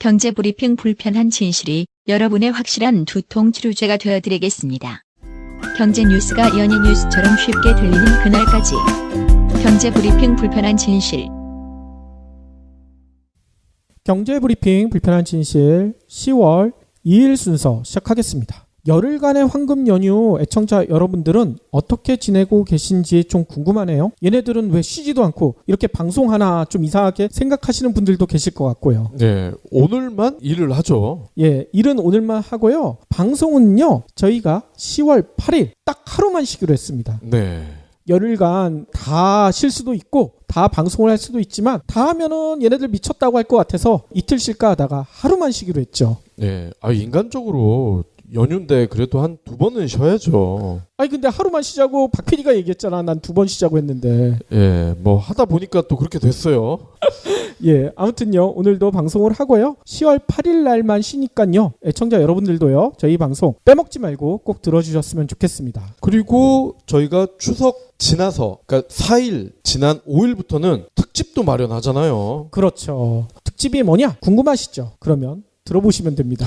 경제브리핑 불편한 진실이 여러분의 확실한 두통 치료제가 되어드리겠습니다. 경제 뉴스가 연예 뉴스처럼 쉽게 들리는 그날까지. 경제브리핑 불편한 진실. 경제브리핑 불편한 진실 10월 2일 순서 시작하겠습니다. 열흘간의 황금 연휴 애청자 여러분들은 어떻게 지내고 계신지 좀 궁금하네요. 얘네들은 왜 쉬지도 않고 이렇게 방송하나 좀 이상하게 생각하시는 분들도 계실 것 같고요. 네, 오늘만 일을 하죠. 예, 일은 오늘만 하고요. 방송은요, 저희가 10월 8일 딱 하루만 쉬기로 했습니다. 네. 열흘간 다 쉴 수도 있고 다 방송을 할 수도 있지만 다 하면은 얘네들 미쳤다고 할 것 같아서 이틀 쉴까 하다가 하루만 쉬기로 했죠. 네, 인간적으로 연휴인데 그래도 한 2번은 쉬어야죠. 아니 근데 하루만 쉬자고 박 PD가 얘기했잖아. 난 2번 쉬자고 했는데. 예, 뭐 하다 보니까 또 그렇게 됐어요. 예, 아무튼요 오늘도 방송을 하고요. 10월 8일 날만 쉬니까요. 애청자 여러분들도요. 저희 방송 빼먹지 말고 꼭 들어주셨으면 좋겠습니다. 그리고 저희가 추석 지나서 그러니까 4일 지난 5일부터는 특집도 마련하잖아요. 그렇죠. 특집이 뭐냐? 궁금하시죠? 그러면 들어보시면 됩니다.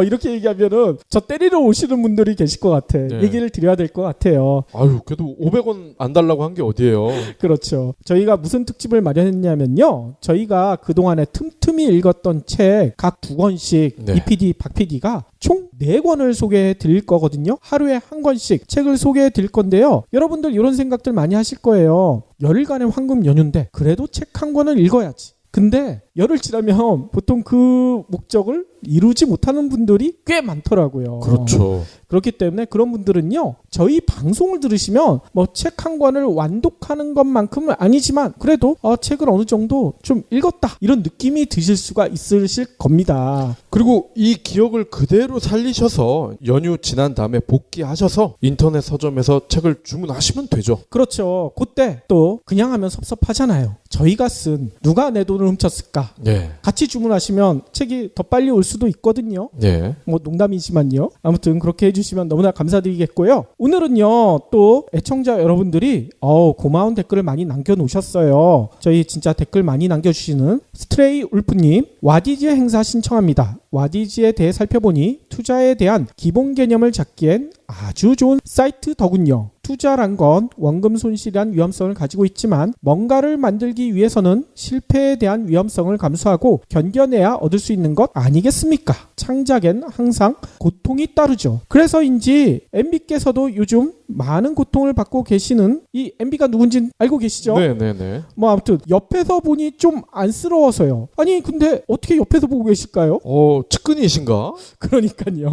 이렇게 얘기하면은 저 때리러 오시는 분들이 계실 것 같아. 네. 얘기를 드려야 될 것 같아요. 아유, 그래도 500원 안 달라고 한 게 어디예요? 그렇죠. 저희가 무슨 특집을 마련했냐면요. 저희가 그동안에 틈틈이 읽었던 책 각 2권씩 네. 이 PD, 박 PD가 총 4권을 소개해 드릴 거거든요. 하루에 한 권씩 책을 소개해 드릴 건데요. 여러분들 이런 생각들 많이 하실 거예요. 열흘간의 황금 연휴인데 그래도 책 한 권을 읽어야지. 근데 열흘 지나면 보통 그 목적을 이루지 못하는 분들이 꽤 많더라고요. 그렇죠. 그렇기 때문에 그런 분들은요. 저희 방송을 들으시면 뭐 책 한 권을 완독하는 것만큼은 아니지만 그래도 책을 어느 정도 좀 읽었다 이런 느낌이 드실 수가 있으실 겁니다. 그리고 이 기억을 그대로 살리셔서 연휴 지난 다음에 복귀하셔서 인터넷 서점에서 책을 주문하시면 되죠. 그렇죠. 그때 또 그냥 하면 섭섭하잖아요. 저희가 쓴 누가 내 돈을 훔쳤을까? 네. 같이 주문하시면 책이 더 빨리 올 수도 있거든요. 네. 뭐 농담이지만요. 아무튼 그렇게 해주시면 너무나 감사드리겠고요. 오늘은요 또 애청자 여러분들이 고마운 댓글을 많이 남겨놓으셨어요. 저희 진짜 댓글 많이 남겨주시는 스트레이 울프님 와디즈 행사 신청합니다. 와디즈에 대해 살펴보니 투자에 대한 기본 개념을 잡기엔 아주 좋은 사이트더군요. 투자란 건 원금 손실이란 위험성을 가지고 있지만 뭔가를 만들기 위해서는 실패에 대한 위험성을 감수하고 견뎌내야 얻을 수 있는 것 아니겠습니까? 창작엔 항상 고통이 따르죠. 그래서인지 MB께서도 요즘 많은 고통을 받고 계시는 이 MB가 누군지 알고 계시죠? 네네네. 뭐 아무튼 옆에서 보니 좀 안쓰러워서요. 아니 근데 어떻게 옆에서 보고 계실까요? 측근이신가? 그러니까요.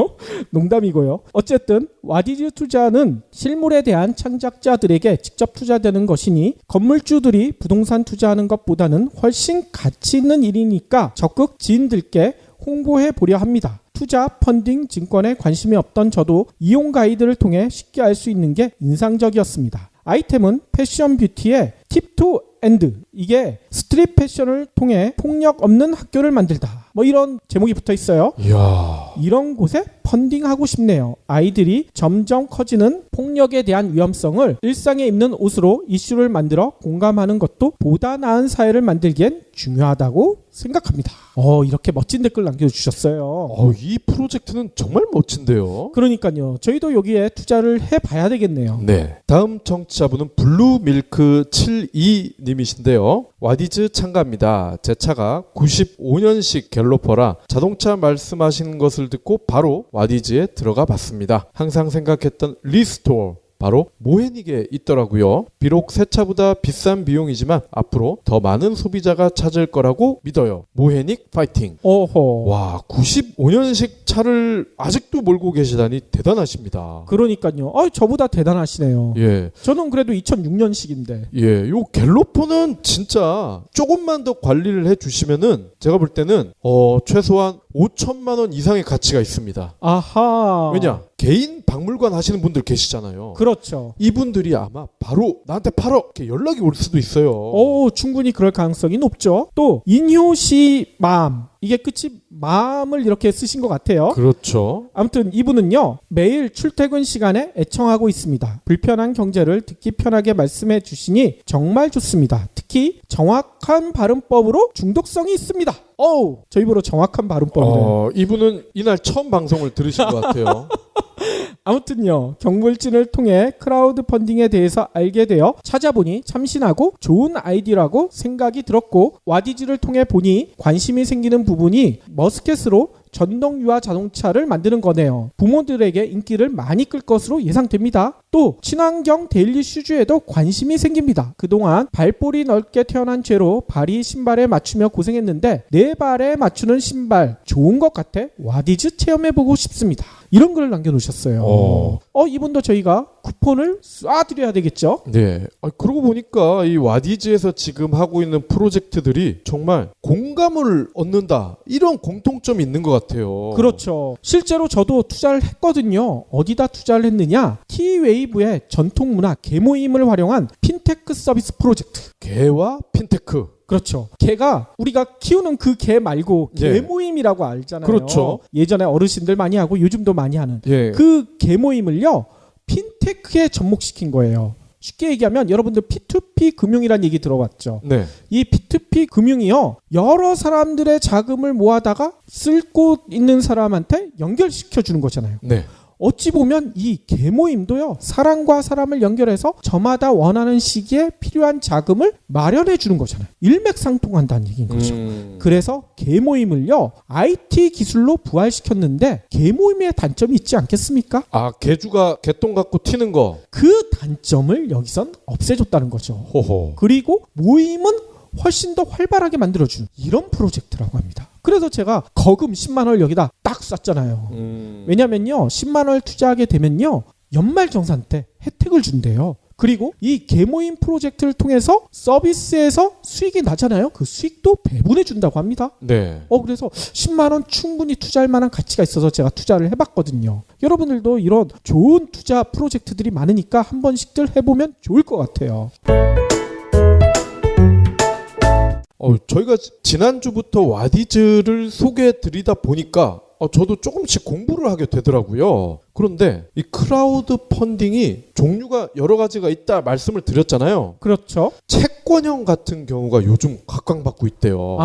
농담이고요. 어쨌든 와디즈 투자는 실물에 대한 창작자들에게 직접 투자되는 것이니 건물주들이 부동산 투자하는 것보다는 훨씬 가치 있는 일이니까 적극 지인들께 홍보해 보려 합니다. 투자, 펀딩, 증권에 관심이 없던 저도 이용 가이드를 통해 쉽게 알 수 있는 게 인상적이었습니다. 아이템은 패션 뷰티의 팁 투 엔드. 이게 스트릿 패션을 통해 폭력 없는 학교를 만들다. 뭐 이런 제목이 붙어 있어요. 이야. 이런 곳에 펀딩하고 싶네요. 아이들이 점점 커지는 폭력에 대한 위험성을 일상에 입는 옷으로 이슈를 만들어 공감하는 것도 보다 나은 사회를 만들기엔 중요하다고 생각합니다. 이렇게 멋진 댓글 남겨주셨어요. 이 프로젝트는 정말 멋진데요. 그러니까요. 저희도 여기에 투자를 해봐야 되겠네요. 네. 다음 청취자분은 블루밀크 72님이신데요. 와디즈 참가합니다. 제 차가 95년식 갤로퍼라 자동차 말씀하시는 것을 듣고 바로 와디즈에 들어가 봤습니다. 항상 생각했던 리스토어 바로 모헤닉에 있더라고요. 비록 새 차보다 비싼 비용이지만 앞으로 더 많은 소비자가 찾을 거라고 믿어요. 모헤닉 파이팅. 오호. 와, 95년식 차를 아직도 몰고 계시다니 대단하십니다. 그러니까요. 저보다 대단하시네요. 예. 저는 그래도 2006년식인데. 예, 요 갤로퍼는 진짜 조금만 더 관리를 해주시면은 제가 볼 때는 최소한 5천만 원 이상의 가치가 있습니다. 아하. 왜냐? 개인 박물관 하시는 분들 계시잖아요. 그렇죠. 이분들이 아마 바로 나한테 팔어 이렇게 연락이 올 수도 있어요. 충분히 그럴 가능성이 높죠. 또 인효시 맘 이게 끝이 마음을 이렇게 쓰신 것 같아요. 그렇죠. 아무튼 이분은요 매일 출퇴근 시간에 애청하고 있습니다. 불편한 경제를 듣기 편하게 말씀해 주시니 정말 좋습니다. 특히 정확한 발음법으로 중독성이 있습니다. 어우, 저 입으로 정확한 발음법이래요. 이분은 이날 처음 방송을 들으신 것 같아요. 아무튼요 경물진을 통해 크라우드 펀딩에 대해서 알게 되어 찾아보니 참신하고 좋은 아이디어라고 생각이 들었고, 와디즈를 통해 보니 관심이 생기는 부분이 머스켓으로 전동 유아 자동차를 만드는 거네요. 부모들에게 인기를 많이 끌 것으로 예상됩니다. 또 친환경 데일리 슈즈에도 관심이 생깁니다. 그동안 발볼이 넓게 태어난 죄로 발이 신발에 맞추며 고생했는데 내 발에 맞추는 신발 좋은 것 같아 와디즈 체험해보고 싶습니다. 이런 글을 남겨놓으셨어요. 이분도 저희가 쿠폰을 쏴드려야 되겠죠? 네. 그러고 보니까 이 와디즈에서 지금 하고 있는 프로젝트들이 정말 공감을 얻는다, 이런 공통점이 있는 것 같아요. 그렇죠. 실제로 저도 투자를 했거든요. 어디다 투자를 했느냐? T-웨이브의 전통 문화 개모임을 활용한 핀테크 서비스 프로젝트. 개와 핀테크. 그렇죠. 개가 우리가 키우는 그 개 말고 예. 개모임이라고 알잖아요. 그렇죠. 예전에 어르신들 많이 하고 요즘도 많이 하는 예. 그 개모임을요 핀테크에 접목시킨 거예요. 쉽게 얘기하면 여러분들 P2P 금융이라는 얘기 들어봤죠. 네. 이 P2P 금융이요 여러 사람들의 자금을 모아다가 쓸고 있는 사람한테 연결시켜 주는 거잖아요. 네. 어찌 보면 이 개모임도요 사람과 사람을 연결해서 저마다 원하는 시기에 필요한 자금을 마련해 주는 거잖아요. 일맥상통한다는 얘기인 거죠. 그래서 개모임을요 IT 기술로 부활시켰는데 개모임의 단점이 있지 않겠습니까? 개주가 개똥 갖고 튀는 거. 그 단점을 여기선 없애줬다는 거죠. 호호. 그리고 모임은 훨씬 더 활발하게 만들어주는 이런 프로젝트라고 합니다. 그래서 제가 거금 10만 원을 여기다 딱 쐈잖아요. 왜냐면요 10만 원을 투자하게 되면요 연말정산 때 혜택을 준대요. 그리고 이 개모임 프로젝트를 통해서 서비스에서 수익이 나잖아요. 그 수익도 배분해 준다고 합니다. 네. 그래서 10만 원 충분히 투자할 만한 가치가 있어서 제가 투자를 해봤거든요. 여러분들도 이런 좋은 투자 프로젝트들이 많으니까 한 번씩들 해보면 좋을 것 같아요. 저희가 지난주부터 와디즈를 소개해드리다 보니까 저도 조금씩 공부를 하게 되더라고요. 그런데 이 크라우드 펀딩이 종류가 여러 가지가 있다 말씀을 드렸잖아요. 그렇죠. 채권형 같은 경우가 요즘 각광받고 있대요.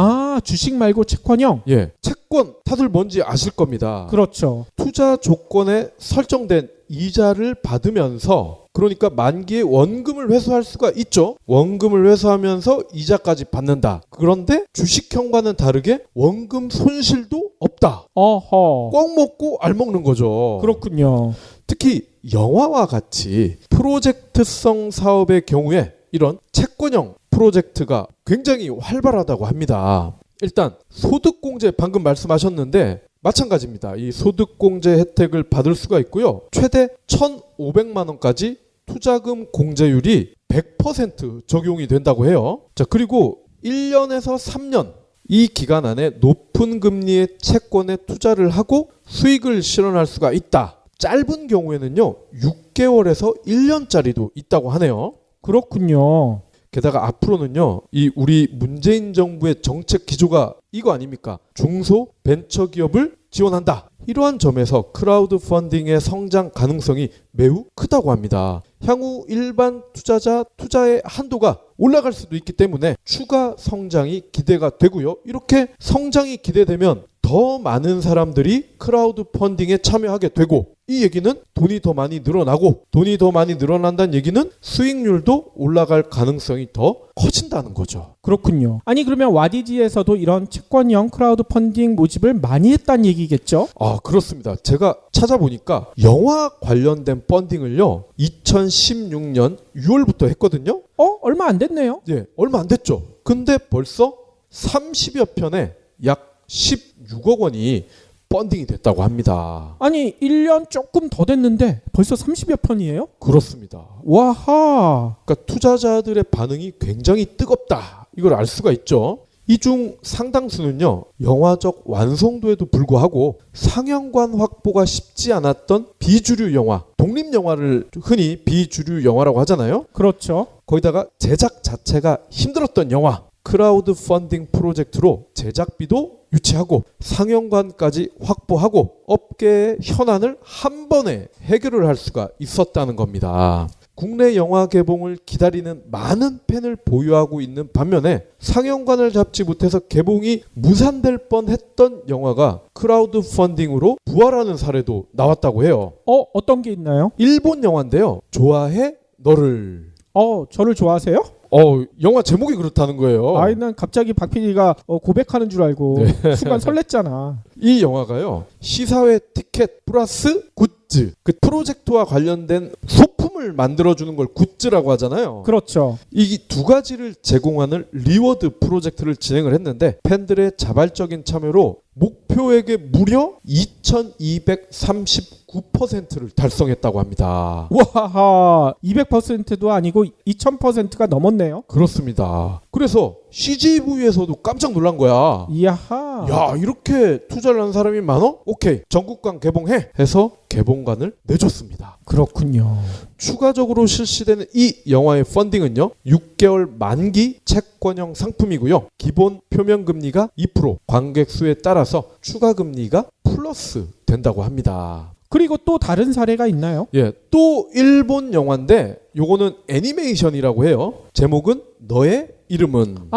주식 말고 채권형? 예, 채권 다들 뭔지 아실 겁니다. 그렇죠. 투자 조건에 설정된 이자를 받으면서, 그러니까 만기에 원금을 회수할 수가 있죠. 원금을 회수하면서 이자까지 받는다. 그런데 주식형과는 다르게 원금 손실도 없다. 어허. 꽉 먹고 알 먹는 거죠. 그렇군요. 특히 영화와 같이 프로젝트성 사업의 경우에 이런 채권형 프로젝트가 굉장히 활발하다고 합니다. 일단 소득공제 방금 말씀하셨는데 마찬가지입니다. 이 소득공제 혜택을 받을 수가 있고요. 최대 1,500만 원까지 투자금 공제율이 100% 적용이 된다고 해요. 자, 그리고 1년에서 3년 이 기간 안에 높은 금리의 채권에 투자를 하고 수익을 실현할 수가 있다. 짧은 경우에는요 6개월에서 1년짜리도 있다고 하네요. 그렇군요. 게다가 앞으로는요 이 우리 문재인 정부의 정책 기조가 이거 아닙니까? 중소 벤처기업을 지원한다. 이러한 점에서 크라우드 펀딩의 성장 가능성이 매우 크다고 합니다. 향후 일반 투자자 투자의 한도가 올라갈 수도 있기 때문에 추가 성장이 기대가 되고요. 이렇게 성장이 기대되면 더 많은 사람들이 크라우드 펀딩에 참여하게 되고, 이 얘기는 돈이 더 많이 늘어나고, 돈이 더 많이 늘어난다는 얘기는 수익률도 올라갈 가능성이 더 커진다는 거죠. 그렇군요. 아니 그러면 와디지에서도 이런 채권형 크라우드 펀딩 모집을 많이 했다는 얘기겠죠? 그렇습니다. 제가 찾아보니까 영화 관련된 펀딩을요 2016년 6월부터 했거든요. 얼마 안 됐네요. 예, 얼마 안 됐죠. 근데 벌써 30여 편에 약 16억 원이 펀딩이 됐다고 합니다. 아니 1년 조금 더 됐는데 벌써 30여 편이에요? 그렇습니다. 와하. 그러니까 투자자들의 반응이 굉장히 뜨겁다. 이걸 알 수가 있죠. 이 중 상당수는요 영화적 완성도에도 불구하고 상영관 확보가 쉽지 않았던 비주류 영화, 독립 영화를 흔히 비주류 영화라고 하잖아요. 그렇죠. 거기다가 제작 자체가 힘들었던 영화, 크라우드 펀딩 프로젝트로 제작비도 유치하고 상영관까지 확보하고 업계의 현안을 한 번에 해결을 할 수가 있었다는 겁니다. 국내 영화 개봉을 기다리는 많은 팬을 보유하고 있는 반면에 상영관을 잡지 못해서 개봉이 무산될 뻔했던 영화가 크라우드 펀딩으로 부활하는 사례도 나왔다고 해요. 어떤 게 있나요? 일본 영화인데요. 좋아해 너를. 저를 좋아하세요? 영화 제목이 그렇다는 거예요. 난 갑자기 박 PD가 고백하는 줄 알고 순간 설렜잖아. 이 영화가요. 시사회 티켓 플러스 굿즈. 그 프로젝트와 관련된 소품을 만들어주는 걸 굿즈라고 하잖아요. 그렇죠. 이 두 가지를 제공하는 리워드 프로젝트를 진행을 했는데 팬들의 자발적인 참여로 목표액의 무려 2239%를 달성했다고 합니다. 와하, 200%도 아니고 2000%가 넘었네요. 그렇습니다. 그래서 CGV에서도 깜짝 놀란 거야. 이야하. 야, 이렇게 투자를 한 사람이 많어? 오케이, 전국관 개봉해 해서 개봉관을 내줬습니다. 그렇군요. 추가적으로 실시되는 이 영화의 펀딩은요, 6개월 만기 채권형 상품이고요. 기본 표면 금리가 2%, 관객 수에 따라서 추가 금리가 플러스 된다고 합니다. 그리고 또 다른 사례가 있나요? 예, 또 일본 영화인데 요거는 애니메이션이라고 해요. 제목은 너의 이름은.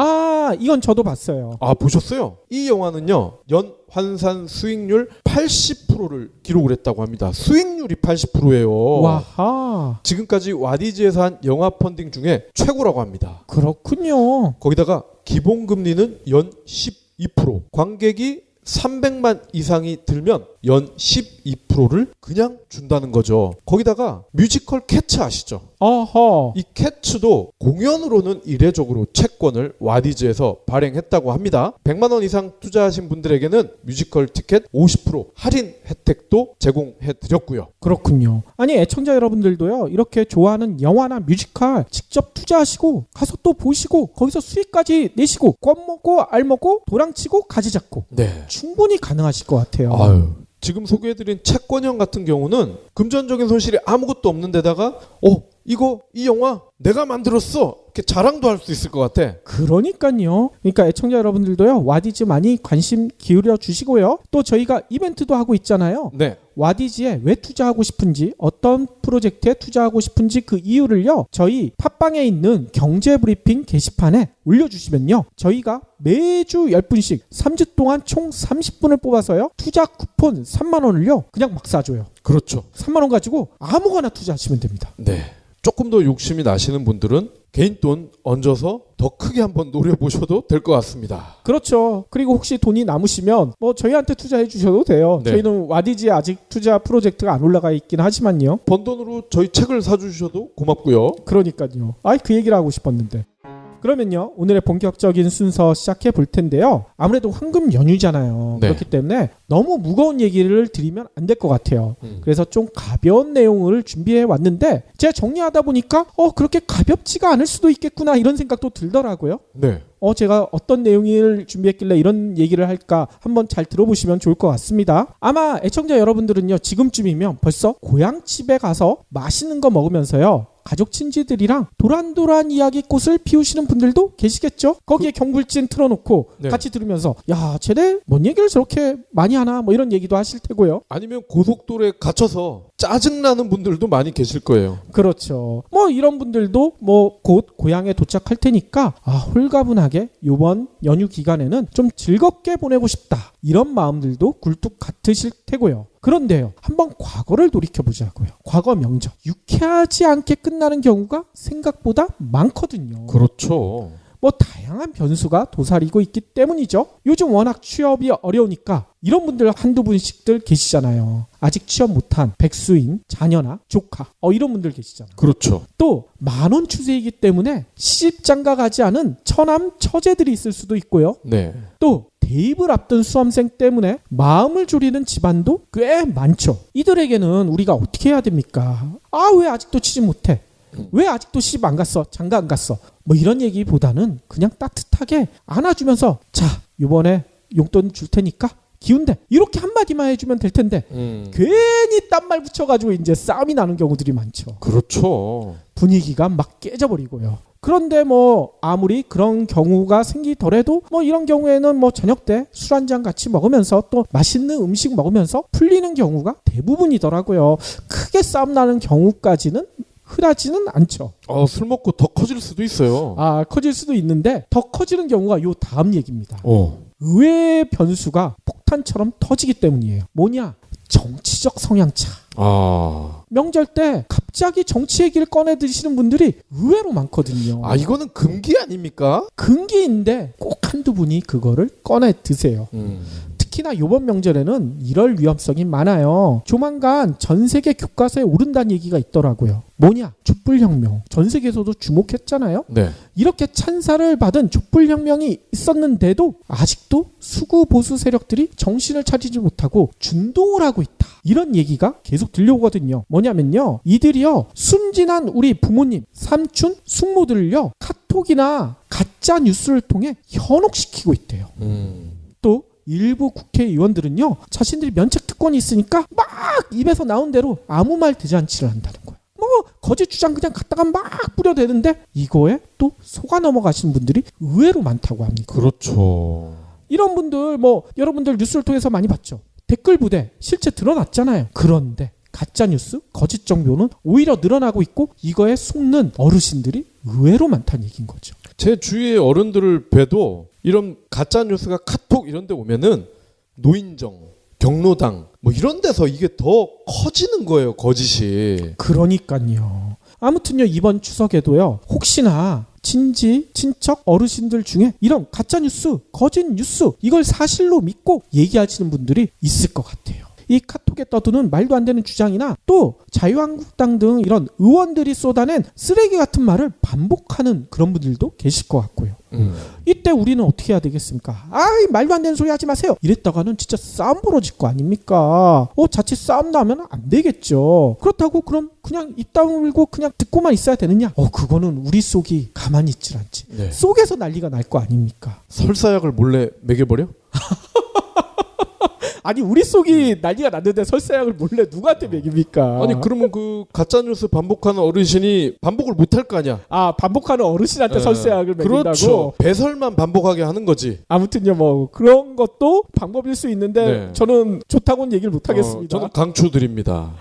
이건 저도 봤어요. 보셨어요? 이 영화는요, 연 환산 수익률 80%를 기록을 했다고 합니다. 수익률이 80%예요. 와하. 지금까지 와디즈에서 한 영화 펀딩 중에 최고라고 합니다. 그렇군요. 거기다가 기본 금리는 연 12%, 관객이 300만 이상이 들면 연 12%를 그냥 준다는 거죠. 거기다가 뮤지컬 캐츠 아시죠? 어허. 이 캐츠도 공연으로는 이례적으로 채권을 와디즈에서 발행했다고 합니다. 100만 원 이상 투자하신 분들에게는 뮤지컬 티켓 50% 할인 혜택도 제공해 드렸고요. 그렇군요. 아니, 애청자 여러분들도요, 이렇게 좋아하는 영화나 뮤지컬 직접 투자하시고 가서 또 보시고 거기서 수익까지 내시고 껌 먹고 알 먹고 도랑치고 가지 잡고 네. 충분히 가능하실 것 같아요. 지금 소개해드린 채권형 같은 경우는 금전적인 손실이 아무것도 없는 데다가 이 영화 내가 만들었어 이렇게 자랑도 할 수 있을 것 같아. 그러니까요. 그러니까 애청자 여러분들도요, 와디즈 많이 관심 기울여 주시고요. 또 저희가 이벤트도 하고 있잖아요. 네. 와디즈에 왜 투자하고 싶은지, 어떤 프로젝트에 투자하고 싶은지 그 이유를요, 저희 팟빵에 있는 경제브리핑 게시판에 올려주시면요, 저희가 매주 10분씩 3주 동안 총 30분을 뽑아서요, 투자 쿠폰 3만 원을요 그냥 막 쏴줘요. 그렇죠. 3만 원 가지고 아무거나 투자하시면 됩니다. 네. 조금 더 욕심이 나시는 분들은 개인 돈 얹어서 더 크게 한번 노려보셔도 될 것 같습니다. 그렇죠. 그리고 혹시 돈이 남으시면 저희한테 투자해 주셔도 돼요. 네. 저희는 와디즈에 아직 투자 프로젝트가 안 올라가 있긴 하지만요. 번 돈으로 저희 책을 사주셔도 고맙고요. 그러니까요. 그 얘기를 하고 싶었는데. 그러면요, 오늘의 본격적인 순서 시작해 볼 텐데요. 아무래도 황금 연휴잖아요. 네. 그렇기 때문에 너무 무거운 얘기를 드리면 안 될 것 같아요. 그래서 좀 가벼운 내용을 준비해 왔는데 제가 정리하다 보니까 그렇게 가볍지가 않을 수도 있겠구나 이런 생각도 들더라고요. 네. 제가 어떤 내용을 준비했길래 이런 얘기를 할까 한번 잘 들어보시면 좋을 것 같습니다. 아마 애청자 여러분들은요, 지금쯤이면 벌써 고향집에 가서 맛있는 거 먹으면서요, 가족 친지들이랑 도란도란 이야기꽃을 피우시는 분들도 계시겠죠? 거기에 경불진 틀어놓고 네. 같이 들으면서 야, 쟤네 뭔 얘기를 저렇게 많이 하나 뭐 이런 얘기도 하실 테고요. 아니면 고속도로에 갇혀서 짜증나는 분들도 많이 계실 거예요. 그렇죠. 이런 분들도 곧 고향에 도착할 테니까 홀가분하게 이번 연휴 기간에는 좀 즐겁게 보내고 싶다 이런 마음들도 굴뚝 같으실 테고요. 그런데요, 한번 과거를 돌이켜보자고요. 과거 명절 유쾌하지 않게 끝나는 경우가 생각보다 많거든요. 그렇죠. 다양한 변수가 도사리고 있기 때문이죠. 요즘 워낙 취업이 어려우니까 이런 분들 한두 분씩들 계시잖아요. 아직 취업 못한 백수인 자녀나 조카 이런 분들 계시잖아요. 그렇죠. 또 만원 추세이기 때문에 시집장가 가지 않은 처남 처제들이 있을 수도 있고요. 네. 또 대입을 앞둔 수험생 때문에 마음을 졸이는 집안도 꽤 많죠. 이들에게는 우리가 어떻게 해야 됩니까? 왜 아직도 취직 못해? 왜 아직도 시집 안 갔어? 장가 안 갔어? 이런 얘기보다는 그냥 따뜻하게 안아주면서 자, 이번에 용돈 줄 테니까 기운내 이렇게 한마디만 해주면 될 텐데 괜히 딴 말 붙여가지고 이제 싸움이 나는 경우들이 많죠. 그렇죠. 분위기가 막 깨져버리고요. 그런데 뭐 아무리 그런 경우가 생기더라도 뭐 이런 경우에는 뭐 저녁 때 술 한잔 같이 먹으면서 또 맛있는 음식 먹으면서 풀리는 경우가 대부분이더라고요. 크게 싸움 나는 경우까지는 흔하지는 않죠. 술 먹고 더 커질 수도 있어요. 커질 수도 있는데 더 커지는 경우가 요 다음 얘기입니다. 어. 의외의 변수가 폭탄처럼 터지기 때문이에요. 뭐냐? 정치적 성향차. 명절 때 갑자기 정치 얘기를 꺼내 드시는 분들이 의외로 많거든요. 이거는 금기 아닙니까? 금기인데 꼭 한두 분이 그거를 꺼내 드세요. 특히나 이번 명절에는 이럴 위험성이 많아요. 조만간 전 세계 교과서에 오른다는 얘기가 있더라고요. 뭐냐? 촛불혁명. 전 세계에서도 주목했잖아요. 네. 이렇게 찬사를 받은 촛불혁명이 있었는데도 아직도 수구 보수 세력들이 정신을 차리지 못하고 준동을 하고 있다. 이런 얘기가 계속 들려오거든요. 뭐냐면요. 이들이요. 순진한 우리 부모님, 삼촌, 숙모들을요. 카톡이나 가짜 뉴스를 통해 현혹시키고 있대요. 또 일부 국회의원들은요. 자신들이 면책특권이 있으니까 막 입에서 나온 대로 아무 말 대잔치를 한다는 거예요. 뭐 거짓 주장 그냥 갖다가 막 뿌려대는데 이거에 또 속아 넘어가시는 분들이 의외로 많다고 합니다. 그렇죠. 이런 분들 뭐 여러분들 뉴스를 통해서 많이 봤죠. 댓글 부대 실제 드러났잖아요. 그런데 가짜뉴스, 거짓 정보는 오히려 늘어나고 있고 이거에 속는 어르신들이 의외로 많다는 얘기인 거죠. 제 주위의 어른들을 봬도 이런 가짜 뉴스가 카톡 이런 데 오면은 노인정, 경로당 뭐 이런 데서 이게 더 커지는 거예요, 거짓이. 그러니까요. 아무튼요, 이번 추석에도요. 혹시나 친지, 친척, 어르신들 중에 이런 가짜 뉴스, 거짓 뉴스 이걸 사실로 믿고 얘기하시는 분들이 있을 것 같아요. 이 카톡에 떠드는 말도 안 되는 주장이나 또 자유한국당 등 이런 의원들이 쏟아낸 쓰레기 같은 말을 반복하는 그런 분들도 계실 것 같고요. 이때 우리는 어떻게 해야 되겠습니까? 말도 안 되는 소리 하지 마세요. 이랬다가는 진짜 싸움 벌어질 거 아닙니까? 자칫 싸움 나면 안 되겠죠. 그렇다고 그럼 그냥 입 다물고 그냥 듣고만 있어야 되느냐? 그거는 우리 속이 가만히 있질 않지. 네. 속에서 난리가 날 거 아닙니까? 설사약을 몰래 먹여버려? 아니 우리 속이 난리가 났는데 설사약을 몰래 누구한테 먹입니까? 아니 그러면 그 가짜뉴스 반복하는 어르신이 반복을 못할 거 아니야? 반복하는 어르신한테 설사약을 먹인다고? 그렇죠. 배설만 반복하게 하는 거지. 아무튼요 뭐 그런 것도 방법일 수 있는데 네. 저는 좋다고는 얘기를 못하겠습니다. 저는 강추드립니다.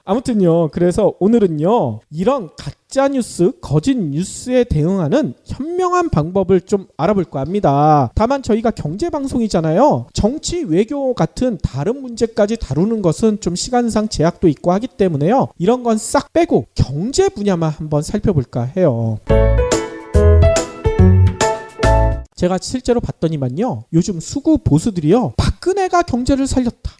아무튼요. 그래서 오늘은요. 이런 가짜뉴스, 거짓 뉴스에 대응하는 현명한 방법을 좀 알아볼까 합니다. 다만 저희가 경제방송이잖아요. 정치, 외교 같은 다른 문제까지 다루는 것은 좀 시간상 제약도 있고 하기 때문에요. 이런 건 싹 빼고 경제 분야만 한번 살펴볼까 해요. 제가 실제로 봤더니만요. 요즘 수구 보수들이요. 박근혜가 경제를 살렸다.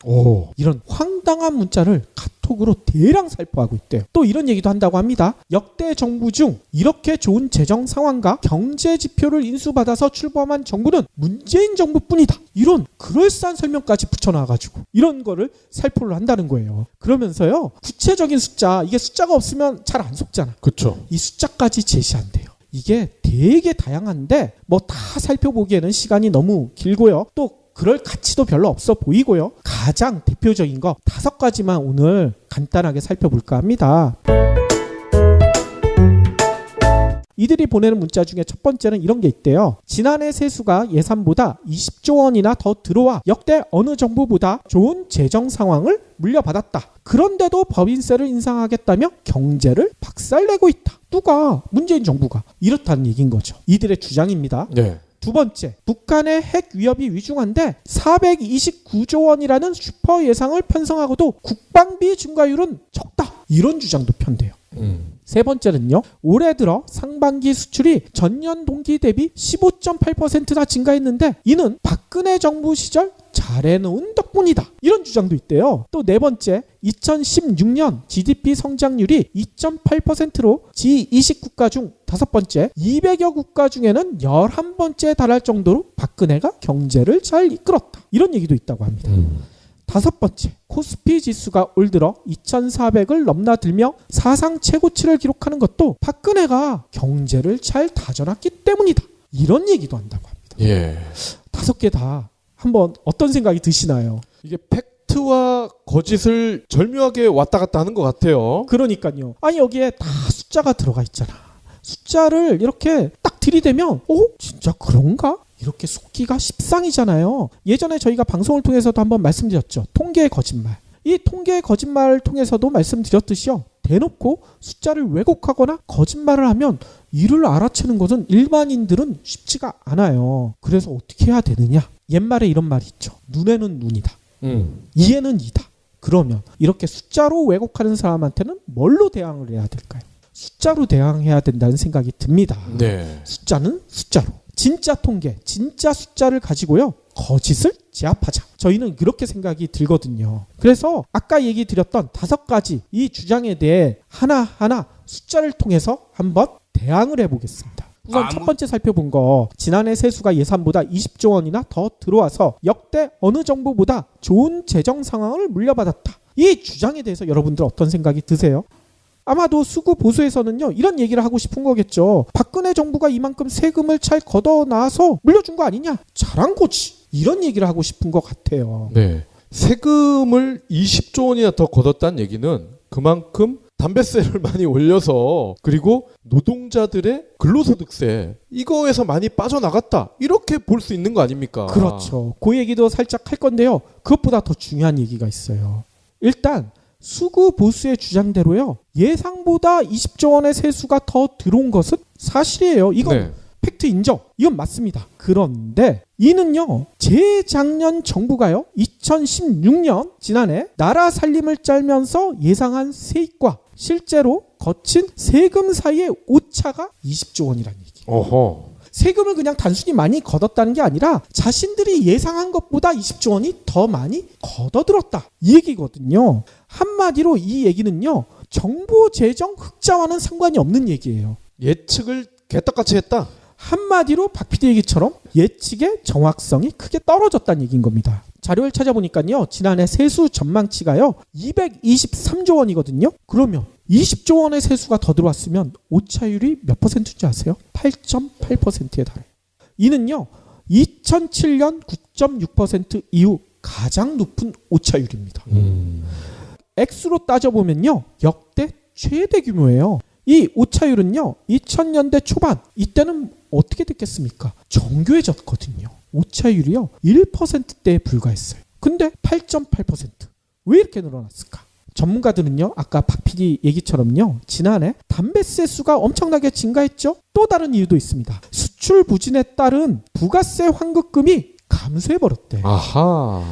이런 황당한 문자를 카톡으로 대량 살포하고 있대요. 또 이런 얘기도 한다고 합니다. 역대 정부 중 이렇게 좋은 재정 상황과 경제 지표를 인수받아서 출범한 정부는 문재인 정부뿐이다. 이런 그럴싸한 설명까지 붙여놔가지고 이런 거를 살포를 한다는 거예요. 그러면서요. 구체적인 숫자, 이게 숫자가 없으면 잘 안 속잖아. 그렇죠. 이 숫자까지 제시한대요. 이게 되게 다양한데 뭐 다 살펴보기에는 시간이 너무 길고요. 또 그럴 가치도 별로 없어 보이고요. 가장 대표적인 거 5가지만 오늘 간단하게 살펴볼까 합니다. 이들이 보내는 문자 중에 첫 번째는 이런 게 있대요. 지난해 세수가 예산보다 20조 원이나 더 들어와 역대 어느 정부보다 좋은 재정 상황을 물려받았다. 그런데도 법인세를 인상하겠다며 경제를 박살내고 있다. 누가? 문재인 정부가. 이렇다는 얘기인 거죠. 이들의 주장입니다. 네. 두 번째, 북한의 핵 위협이 위중한데 429조 원이라는 슈퍼 예상을 편성하고도 국방비 증가율은 적다. 이런 주장도 편대요. 세 번째는요. 올해 들어 상반기 수출이 전년 동기 대비 15.8%나 증가했는데 이는 박근혜 정부 시절 잘해놓은 덕분이다. 이런 주장도 있대요. 또 네 번째, 2016년 GDP 성장률이 2.8%로 G20 국가 중 5번째, 200여 국가 중에는 11번째에 달할 정도로 박근혜가 경제를 잘 이끌었다. 이런 얘기도 있다고 합니다. 5번째, 코스피 지수가 올 들어 2,400을 넘나들며 사상 최고치를 기록하는 것도 박근혜가 경제를 잘 다져놨기 때문이다. 이런 얘기도 한다고 합니다. 예. 5개 다 한번 어떤 생각이 드시나요? 이게 팩트와 거짓을 절묘하게 왔다 갔다 하는 것 같아요. 그러니까요. 아니 여기에 다 숫자가 들어가 있잖아. 숫자를 이렇게 딱 들이대면 진짜 그런가? 이렇게 속기가 십상이잖아요. 예전에 저희가 방송을 통해서도 한번 말씀드렸죠. 통계의 거짓말. 이 통계의 거짓말을 통해서도 말씀드렸듯이요. 대놓고 숫자를 왜곡하거나 거짓말을 하면 이를 알아채는 것은 일반인들은 쉽지가 않아요. 그래서 어떻게 해야 되느냐? 옛말에 이런 말이 있죠. 눈에는 눈이다. 이에는 이다. 그러면 이렇게 숫자로 왜곡하는 사람한테는 뭘로 대항을 해야 될까요? 숫자로 대항해야 된다는 생각이 듭니다. 네. 숫자는 숫자로. 진짜 통계, 진짜 숫자를 가지고요. 거짓을 제압하자. 저희는 그렇게 생각이 들거든요. 그래서 아까 얘기 드렸던 5가지 이 주장에 대해 하나하나 숫자를 통해서 한번 대항을 해보겠습니다. 우선 첫 번째 살펴본 거, 지난해 세수가 예산보다 20조 원이나 더 들어와서 역대 어느 정부보다 좋은 재정 상황을 물려받았다. 이 주장에 대해서 여러분들 어떤 생각이 드세요? 아마도 수구 보수에서는요, 이런 얘기를 하고 싶은 거겠죠. 박근혜 정부가 이만큼 세금을 잘 걷어놔서 물려준 거 아니냐? 잘한 거지. 이런 얘기를 하고 싶은 것 같아요. 네. 세금을 20조 원이나 더 걷었다는 얘기는 그만큼 담배세를 많이 올려서, 그리고 노동자들의 근로소득세 이거에서 많이 빠져나갔다, 이렇게 볼 수 있는 거 아닙니까? 그렇죠. 그 얘기도 살짝 할 건데요. 그것보다 더 중요한 얘기가 있어요. 일단 수구 보수의 주장대로요, 예상보다 20조 원의 세수가 더 들어온 것은 사실이에요. 이건 네. 팩트 인정. 이건 맞습니다. 그런데 이는요, 재작년 정부가요, 2016년 지난해 나라 살림을 짤면서 예상한 세입과 실제로 거친 세금 사이의 오차가 20조 원이라는 얘기. 어허. 세금을 그냥 단순히 많이 걷었다는 게 아니라 자신들이 예상한 것보다 20조 원이 더 많이 걷어들었다, 이 얘기거든요. 한마디로 이 얘기는요, 정부 재정 흑자와는 상관이 없는 얘기예요. 예측을 개떡같이 했다. 한마디로 박 PD 얘기처럼 예측의 정확성이 크게 떨어졌다는 얘기인 겁니다. 자료를 찾아보니까요, 지난해 세수 전망치가요 223조 원이거든요. 그러면 20조 원의 세수가 더 들어왔으면 오차율이 몇 퍼센트인지 아세요? 8.8%에 달해요. 이는요 2007년 9.6% 이후 가장 높은 오차율입니다. 액수로 따져보면요 역대 최대 규모예요. 이 오차율은요 2000년대 초반, 이때는 어떻게 됐겠습니까? 정교해졌거든요. 오차율이요 1%대에 불과했어요. 근데 8.8%. 왜 이렇게 늘어났을까? 전문가들은요, 아까 박 PD 얘기처럼요, 지난해 담배세 수가 엄청나게 증가했죠. 또 다른 이유도 있습니다. 수출 부진에 따른 부가세 환급금이 감소해버렸대. 아하.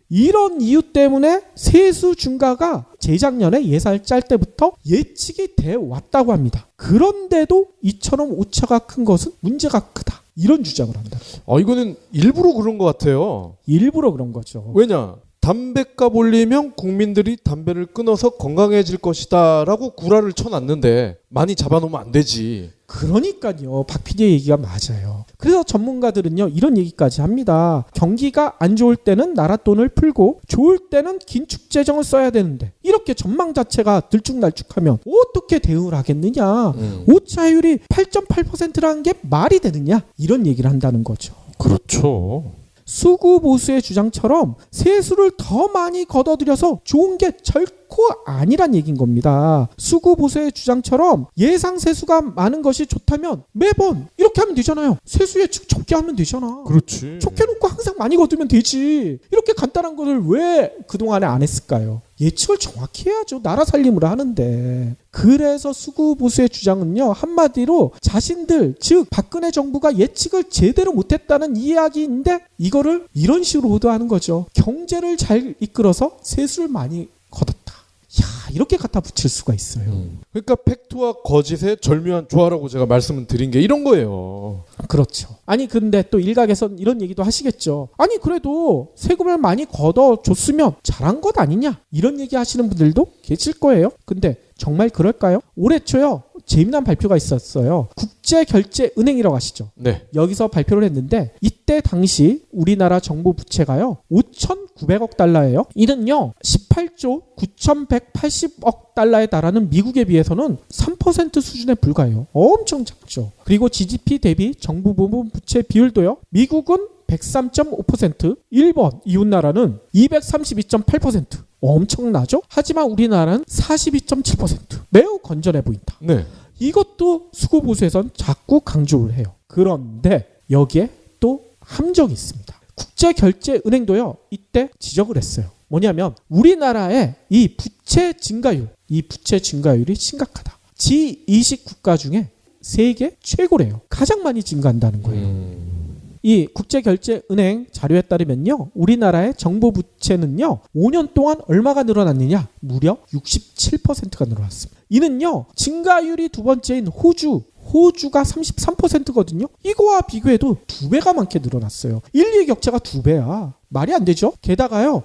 이런 이유 때문에 세수 증가가 재작년에 예산을 짤 때부터 예측이 돼 왔다고 합니다. 그런데도 이처럼 오차가 큰 것은 문제가 크다, 이런 주장을 한다. 이거는 일부러 그런 것 같아요. 일부러 그런 거죠. 왜냐? 담배값 올리면 국민들이 담배를 끊어서 건강해질 것이다 라고 구라를 쳐놨는데 많이 잡아놓으면 안 되지. 그러니까요. 박 PD의 얘기가 맞아요. 그래서 전문가들은요, 이런 얘기까지 합니다. 경기가 안 좋을 때는 나라 돈을 풀고 좋을 때는 긴축 재정을 써야 되는데, 이렇게 전망 자체가 들쭉날쭉하면 어떻게 대응을 하겠느냐. 오차율이 8.8%라는 게 말이 되느냐, 이런 얘기를 한다는 거죠. 그렇죠. 수구 보수의 주장처럼 세수를 더 많이 걷어들여서 좋은 게 결코 아니란 얘기인 겁니다. 수구 보수의 주장처럼 예상 세수가 많은 것이 좋다면 매번 이렇게 하면 되잖아요. 세수 예측 적게 하면 되잖아. 그렇지. 적게 놓고 항상 많이 걷으면 되지. 이렇게 간단한 것을 왜 그동안에 안 했을까요? 예측을 정확히 해야죠. 나라 살림을 하는데. 그래서 수구 보수의 주장은요, 한마디로 자신들, 즉 박근혜 정부가 예측을 제대로 못했다는 이야기인데, 이거를 이런 식으로 보도하는 거죠. 경제를 잘 이끌어서 세수를 많이 걷었다. 야, 이렇게 갖다 붙일 수가 있어요. 그러니까 팩트와 거짓의 절묘한 조화라고 제가 말씀을 드린 게 이런 거예요. 그렇죠. 아니 근데 또 일각에선 이런 얘기도 하시겠죠. 아니 그래도 세금을 많이 걷어줬으면 잘한 것 아니냐, 이런 얘기 하시는 분들도 계실 거예요. 근데 정말 그럴까요? 올해 초요 재미난 발표가 있었어요. 국제결제은행이라고 아시죠? 네. 여기서 발표를 했는데, 이때 당시 우리나라 정부 부채가요 5,900억 달러예요. 이는요 18조 9,180억 달러에 달하는 미국에 비해서는 3% 수준에 불과해요. 엄청 작죠. 그리고 GDP 대비 정부 부분 부채 비율도요, 미국은 103.5%, 일본 이웃나라는 232.8%. 엄청나죠? 하지만 우리나라는 42.7%. 매우 건전해 보인다. 네. 이것도 수구보수에선 자꾸 강조를 해요. 그런데 여기에 또 함정이 있습니다. 국제결제은행도요, 이때 지적을 했어요. 뭐냐면 우리나라의 이 부채 증가율이 심각하다. G20 국가 중에 세계 최고래요. 가장 많이 증가한다는 거예요. 이 국제결제은행 자료에 따르면요, 우리나라의 정부 부채는요 5년 동안 얼마가 늘어났느냐, 무려 67%가 늘어났습니다. 이는요 증가율이 두 번째인 호주가 33%거든요. 이거와 비교해도 2배가 많게 늘어났어요. 인류의 격차가 2배야. 말이 안 되죠. 게다가요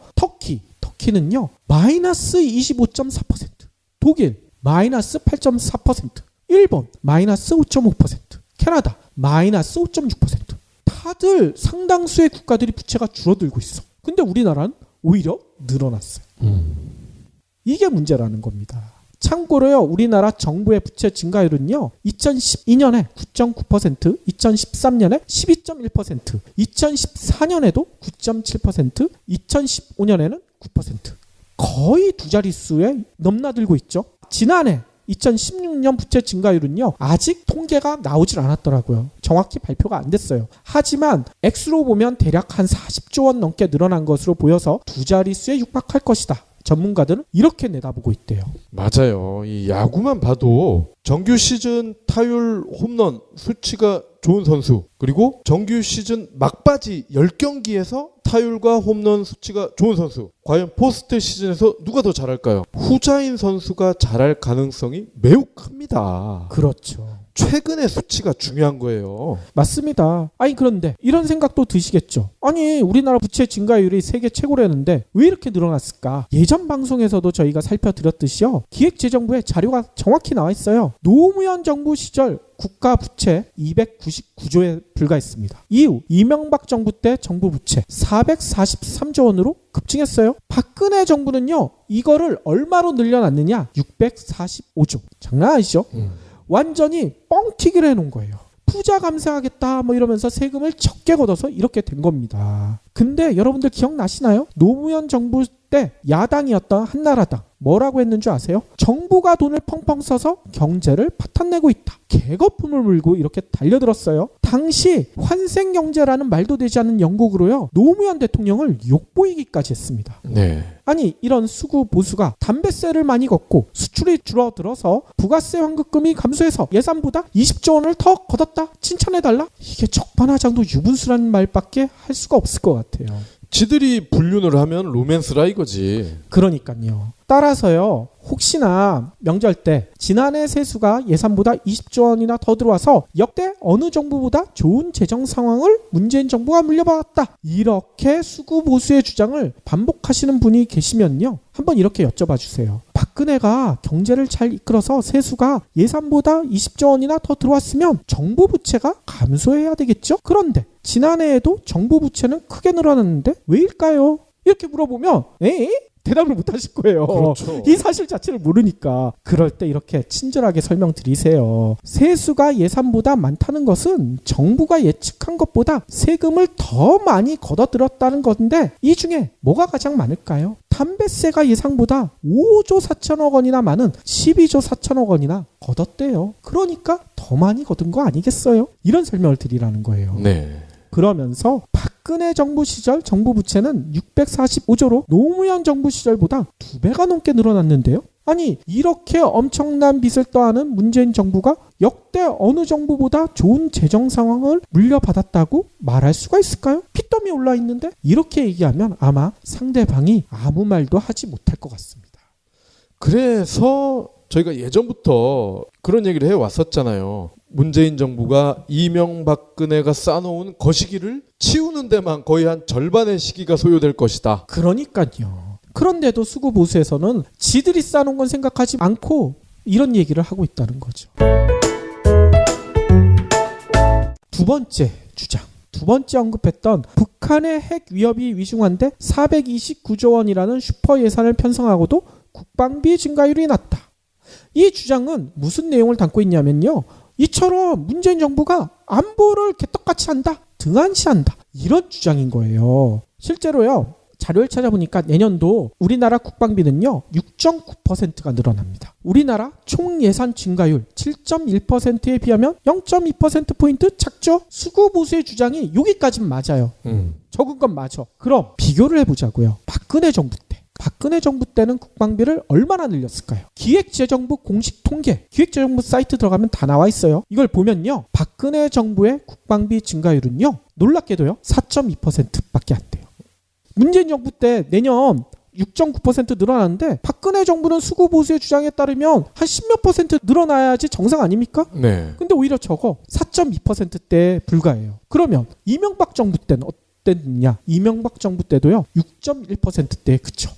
터키는요 마이너스 25.4%, 독일 마이너스 8.4%, 일본 마이너스 5.5%, 캐나다 마이너스 5.6%. 다들 상당수의 국가들이 부채가 줄어들고 있어. 근데 우리나라는 오히려 늘어났어요. 이게 문제라는 겁니다. 참고로요, 우리나라 정부의 부채 증가율은요 2012년에 9.9%, 2013년에 12.1%, 2014년에도 9.7%, 2015년에는 9%, 거의 두 자릿수에 넘나들고 있죠. 지난해 2016년 부채 증가율은요 아직 통계가 나오질 않았더라고요. 정확히 발표가 안 됐어요. 하지만 액수로 보면 대략 한 40조 원 넘게 늘어난 것으로 보여서 두 자릿수에 육박할 것이다. 전문가들은 이렇게 내다보고 있대요. 맞아요. 이 야구만 봐도 정규 시즌 타율 홈런 수치가 좋은 선수, 그리고 정규 시즌 막바지 10경기에서 타율과 홈런 수치가 좋은 선수, 과연 포스트 시즌에서 누가 더 잘할까요? 후자인 선수가 잘할 가능성이 매우 큽니다. 그렇죠. 최근의 수치가 중요한 거예요. 맞습니다. 아니 그런데 이런 생각도 드시겠죠. 아니 우리나라 부채 증가율이 세계 최고라는데 왜 이렇게 늘어났을까? 예전 방송에서도 저희가 살펴드렸듯이요, 기획재정부에 자료가 정확히 나와 있어요. 노무현 정부 시절 국가 부채 299조에 불과했습니다. 이후 이명박 정부 때 정부 부채 443조 원으로 급증했어요. 박근혜 정부는요 이거를 얼마로 늘려놨느냐, 645조. 장난 아니죠? 완전히 뻥튀기를 해놓은 거예요. 부자 감세하겠다 뭐 이러면서 세금을 적게 걷어서 이렇게 된 겁니다. 근데 여러분들 기억나시나요? 노무현 정부 때 야당이었던 한나라당 뭐라고 했는 줄 아세요? 정부가 돈을 펑펑 써서 경제를 파탄내고 있다. 개거품을 물고 이렇게 달려들었어요. 당시 환생경제라는 말도 되지 않는 연곡으로요 노무현 대통령을 욕보이기까지 했습니다. 네. 아니 이런 수구 보수가 담배세를 많이 걷고 수출이 줄어들어서 부가세 환급금이 감소해서 예산보다 20조 원을 더 걷었다 칭찬해달라? 이게 적반하장도 유분수라는 말밖에 할 수가 없을 것 같아요. 지들이 불륜을 하면 로맨스라 이거지. 그러니까요. 따라서요, 혹시나 명절 때 지난해 세수가 예산보다 20조 원이나 더 들어와서 역대 어느 정부보다 좋은 재정 상황을 문재인 정부가 물려받았다, 이렇게 수구 보수의 주장을 반복하시는 분이 계시면요 한번 이렇게 여쭤봐 주세요. 박근혜가 경제를 잘 이끌어서 세수가 예산보다 20조 원이나 더 들어왔으면 정부 부채가 감소해야 되겠죠? 그런데 지난해에도 정부 부채는 크게 늘어났는데 왜일까요? 이렇게 물어보면 대답을 못 하실 거예요. 그렇죠. 이 사실 자체를 모르니까. 그럴 때 이렇게 친절하게 설명드리세요. 세수가 예산보다 많다는 것은 정부가 예측한 것보다 세금을 더 많이 걷어들였다는 건데 이 중에 뭐가 가장 많을까요? 담배세가 예상보다 5조 4천억 원이나 많은 12조 4천억 원이나 걷었대요. 그러니까 더 많이 걷은 거 아니겠어요? 이런 설명을 드리라는 거예요. 네. 그러면서 박근혜 정부 시절 정부 부채는 645조로 노무현 정부 시절보다 2배가 넘게 늘어났는데요. 아니 이렇게 엄청난 빚을 떠안은 문재인 정부가 역대 어느 정부보다 좋은 재정 상황을 물려받았다고 말할 수가 있을까요? 핏땀이 올라 있는데? 이렇게 얘기하면 아마 상대방이 아무 말도 하지 못할 것 같습니다. 그래서 저희가 예전부터 그런 얘기를 해왔었잖아요. 문재인 정부가 이명박근혜가 쌓아놓은 거시기를 치우는 데만 거의 한 절반의 시기가 소요될 것이다. 그러니까요. 그런데도 수구 보수에서는 지들이 쌓아놓은 건 생각하지 않고 이런 얘기를 하고 있다는 거죠. 두 번째 주장. 두 번째 언급했던 북한의 핵 위협이 위중한데 429조 원이라는 슈퍼 예산을 편성하고도 국방비 증가율이 낮다. 이 주장은 무슨 내용을 담고 있냐면요. 이처럼 문재인 정부가 안보를 개떡같이 한다, 등한시한다, 이런 주장인 거예요. 실제로요, 자료를 찾아보니까 내년도 우리나라 국방비는요 6.9%가 늘어납니다. 우리나라 총 예산 증가율 7.1%에 비하면 0.2%포인트 작죠? 수구 보수의 주장이 여기까진 맞아요. 적은 건 맞아. 그럼 비교를 해보자고요. 박근혜 정부 때는 국방비를 얼마나 늘렸을까요? 기획재정부 공식 통계, 기획재정부 사이트 들어가면 다 나와 있어요. 이걸 보면요. 박근혜 정부의 국방비 증가율은요. 놀랍게도요. 4.2%밖에 안 돼요. 문재인 정부 때 내년 6.9% 늘어나는데 박근혜 정부는 수구 보수의 주장에 따르면 한 10몇 퍼센트 늘어나야지 정상 아닙니까? 네. 근데 오히려 저거 4.2%대에 불과해요. 그러면 이명박 정부 때는 어땠냐? 이명박 정부 때도요 6.1%대에 그쳐.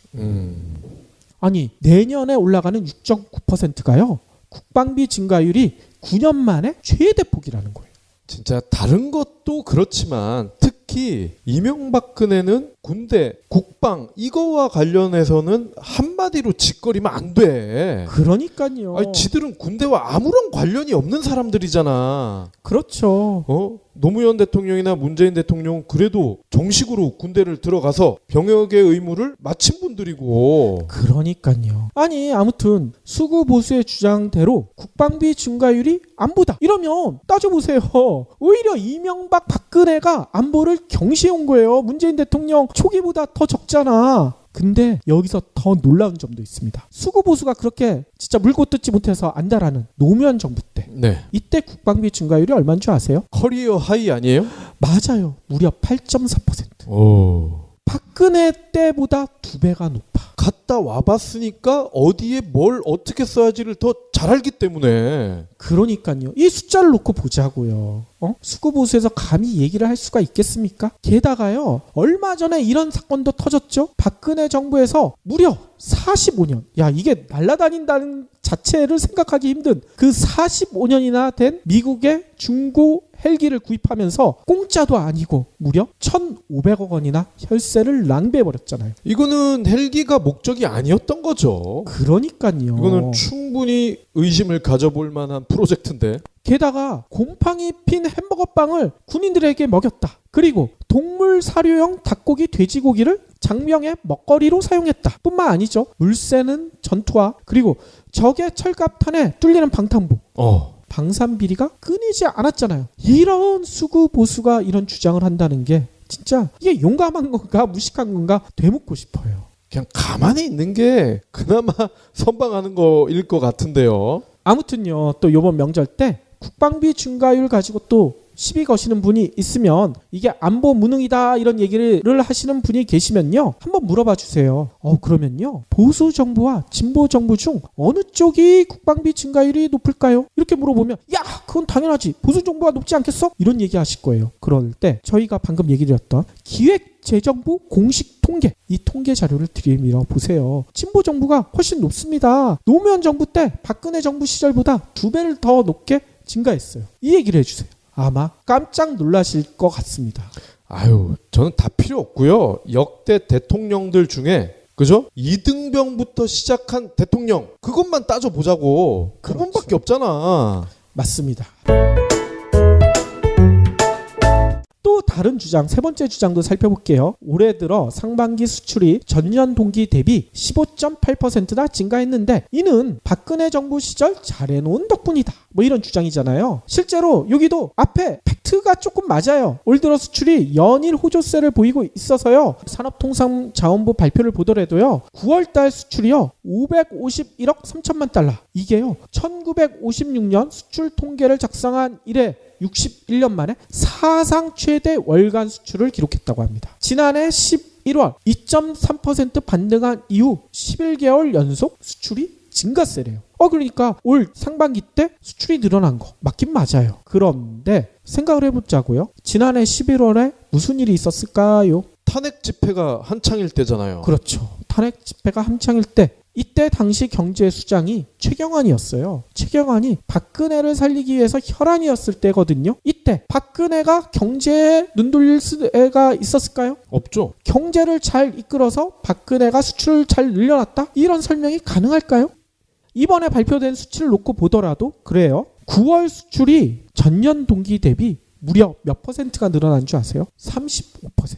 아니 내년에 올라가는 6.9%가요 국방비 증가율이 9년 만에 최대폭이라는 거예요. 진짜 다른 것도 그렇지만 특히 이명박근혜는 군대, 국방 이거와 관련해서는 한마디로 짓거리면 안 돼. 그러니까요. 아니, 지들은 군대와 아무런 관련이 없는 사람들이잖아. 그렇죠. 노무현 대통령이나 문재인 대통령 그래도 정식으로 군대를 들어가서 병역의 의무를 마친 분들이고. 그러니까요. 아니 아무튼 수구 보수의 주장대로 국방비 증가율이 안보다. 이러면 따져보세요. 오히려 이명박 박근혜가 안보를 경시해온 거예요. 문재인 대통령 초기보다 더 적잖아. 근데 여기서 더 놀라운 점도 있습니다. 수구 보수가 그렇게 진짜 물고 뜯지 못해서 안다라는 노무현 정부 때. 네. 이때 국방비 증가율이 얼마인 줄 아세요? 커리어 하이 아니에요? 맞아요. 무려 8.4%. 오. 박근혜 때보다 2배가 높아. 갔다 와봤으니까 어디에 뭘 어떻게 써야지를 더 잘 알기 때문에. 그러니까요. 이 숫자를 놓고 보자고요. 수구보수에서 감히 얘기를 할 수가 있겠습니까? 게다가요. 얼마 전에 이런 사건도 터졌죠. 박근혜 정부에서 무려 45년. 야 이게 날아다닌다는 자체를 생각하기 힘든 그 45년이나 된 미국의 중고 헬기를 구입하면서 공짜도 아니고 무려 1,500억 원이나 혈세를 낭비해버렸잖아요. 이거는 헬기가 목적이 아니었던 거죠. 그러니까요. 이거는 충분히 의심을 가져볼 만한 프로젝트인데. 게다가 곰팡이 핀 햄버거빵을 군인들에게 먹였다. 그리고 동물 사료용 닭고기, 돼지고기를 장병의 먹거리로 사용했다. 뿐만 아니죠. 물새는 전투화 그리고 적의 철갑탄에 뚫리는 방탄복. 방산 비리가 끊이지 않았잖아요. 이런 수구 보수가 이런 주장을 한다는 게 진짜 이게 용감한 건가 무식한 건가 되묻고 싶어요. 그냥 가만히 있는 게 그나마 선방하는 거일 것 같은데요. 아무튼요. 또 이번 명절 때 국방비 증가율 가지고 또 시비 거시는 분이 있으면 이게 안보 무능이다 이런 얘기를 하시는 분이 계시면요. 한번 물어봐 주세요. 그러면요. 보수 정부와 진보 정부 중 어느 쪽이 국방비 증가율이 높을까요? 이렇게 물어보면 야 그건 당연하지. 보수 정부가 높지 않겠어? 이런 얘기 하실 거예요. 그럴 때 저희가 방금 얘기 드렸던 기획재정부 공식 통계 이 통계 자료를 들이밀어 보세요. 진보 정부가 훨씬 높습니다. 노무현 정부 때 박근혜 정부 시절보다 2배를 더 높게 증가했어요. 이 얘기를 해주세요. 아마 깜짝 놀라실 것 같습니다. 아유, 저는 다 필요 없고요. 역대 대통령들 중에 그죠? 이등병부터 시작한 대통령 그것만 따져보자고. 그분밖에 없잖아. 맞습니다. 또 다른 주장, 세 번째 주장도 살펴볼게요. 올해 들어 상반기 수출이 전년 동기 대비 15.8%나 증가했는데 이는 박근혜 정부 시절 잘해놓은 덕분이다. 뭐 이런 주장이잖아요. 실제로 여기도 앞에 팩트가 조금 맞아요. 올 들어 수출이 연일 호조세를 보이고 있어서요. 산업통상자원부 발표를 보더라도요. 9월달 수출이요. 551억 3천만 달러. 이게요. 1956년 수출 통계를 작성한 이래 61년 만에 사상 최대 월간 수출을 기록했다고 합니다. 지난해 11월 2.3% 반등한 이후 11개월 연속 수출이 증가세래요. 그러니까 올 상반기 때 수출이 늘어난 거 맞긴 맞아요. 그런데 생각을 해보자고요. 지난해 11월에 무슨 일이 있었을까요? 탄핵 집회가 한창일 때잖아요. 그렇죠. 탄핵 집회가 한창일 때 이때 당시 경제수장이 최경환이었어요. 최경환이 박근혜를 살리기 위해서 혈안이었을 때거든요. 이때 박근혜가 경제에 눈 돌릴 수가 있었을까요? 없죠. 경제를 잘 이끌어서 박근혜가 수출을 잘 늘려놨다? 이런 설명이 가능할까요? 이번에 발표된 수치를 놓고 보더라도 그래요. 9월 수출이 전년 동기 대비 무려 몇 퍼센트가 늘어난 줄 아세요? 35%.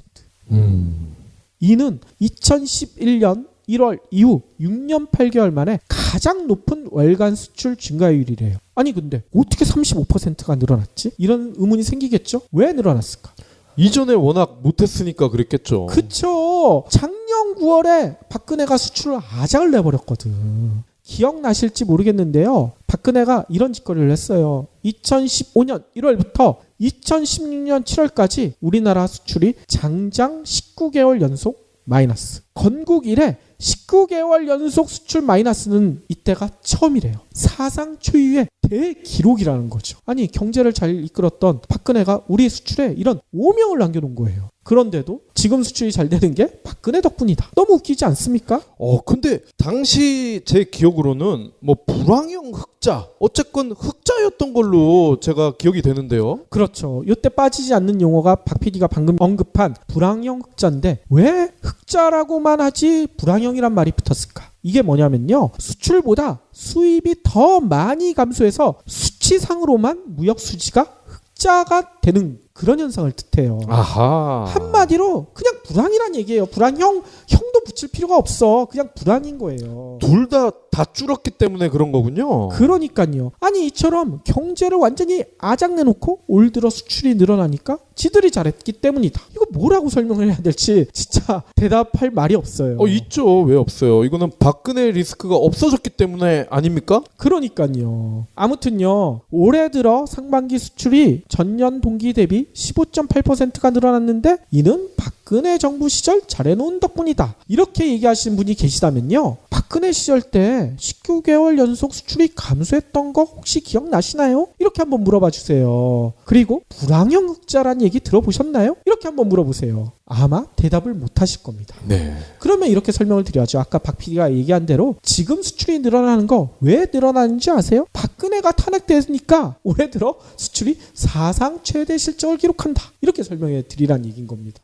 이는 2011년 1월 이후 6년 8개월 만에 가장 높은 월간 수출 증가율이래요. 아니 근데 어떻게 35%가 늘어났지? 이런 의문이 생기겠죠? 왜 늘어났을까? 이전에 워낙 못했으니까 그랬겠죠. 그쵸. 작년 9월에 박근혜가 수출을 아작을 내버렸거든. 기억나실지 모르겠는데요. 박근혜가 이런 짓거리를 했어요. 2015년 1월부터 2016년 7월까지 우리나라 수출이 장장 19개월 연속 마이너스. 건국 이래 19개월 연속 수출 마이너스는 이때가 처음이래요. 사상 초유의 대기록이라는 거죠. 아니 경제를 잘 이끌었던 박근혜가 우리 수출에 이런 오명을 남겨놓은 거예요. 그런데도 지금 수출이 잘 되는 게 박근혜 덕분이다. 너무 웃기지 않습니까? 근데 당시 제 기억으로는 뭐 불황형 흑자, 어쨌건 흑자였던 걸로 제가 기억이 되는데요. 그렇죠. 이때 빠지지 않는 용어가 박 PD가 방금 언급한 불황형 흑자인데 왜 흑자라고만 하지 불황형이란 말이 붙었을까? 이게 뭐냐면요. 수출보다 수입이 더 많이 감소해서 수치상으로만 무역 수지가 흑자가 되는 그런 현상을 뜻해요. 아하. 한마디로 그냥 불황이란 얘기예요. 불황형, 형도 붙일 필요가 없어. 그냥 불황인 거예요. 둘 다 줄었기 때문에 그런 거군요. 그러니까요. 아니 이처럼 경제를 완전히 아작내놓고 올 들어 수출이 늘어나니까 지들이 잘했기 때문이다. 이거 뭐라고 설명을 해야 될지 진짜 대답할 말이 없어요. 있죠. 왜 없어요? 이거는 박근혜 리스크가 없어졌기 때문에 아닙니까? 그러니까요. 아무튼요. 올해 들어 상반기 수출이 전년 동기 대비 15.8%가 늘어났는데 이는 박근혜 정부 시절 잘해놓은 덕분이다. 이렇게 얘기하시는 분이 계시다면요. 박근혜 시절 때 19개월 연속 수출이 감소했던 거 혹시 기억나시나요? 이렇게 한번 물어봐 주세요. 그리고 불황형 흑자란 얘기 들어보셨나요? 이렇게 한번 물어보세요. 아마 대답을 못 하실 겁니다. 네. 그러면 이렇게 설명을 드려야죠. 아까 박 PD가 얘기한 대로 지금 수출이 늘어나는 거 왜 늘어나는지 아세요? 박근혜가 탄핵되니까 올해 들어 수출이 사상 최대 실적을 기록한다. 이렇게 설명해 드리란 얘기인 겁니다.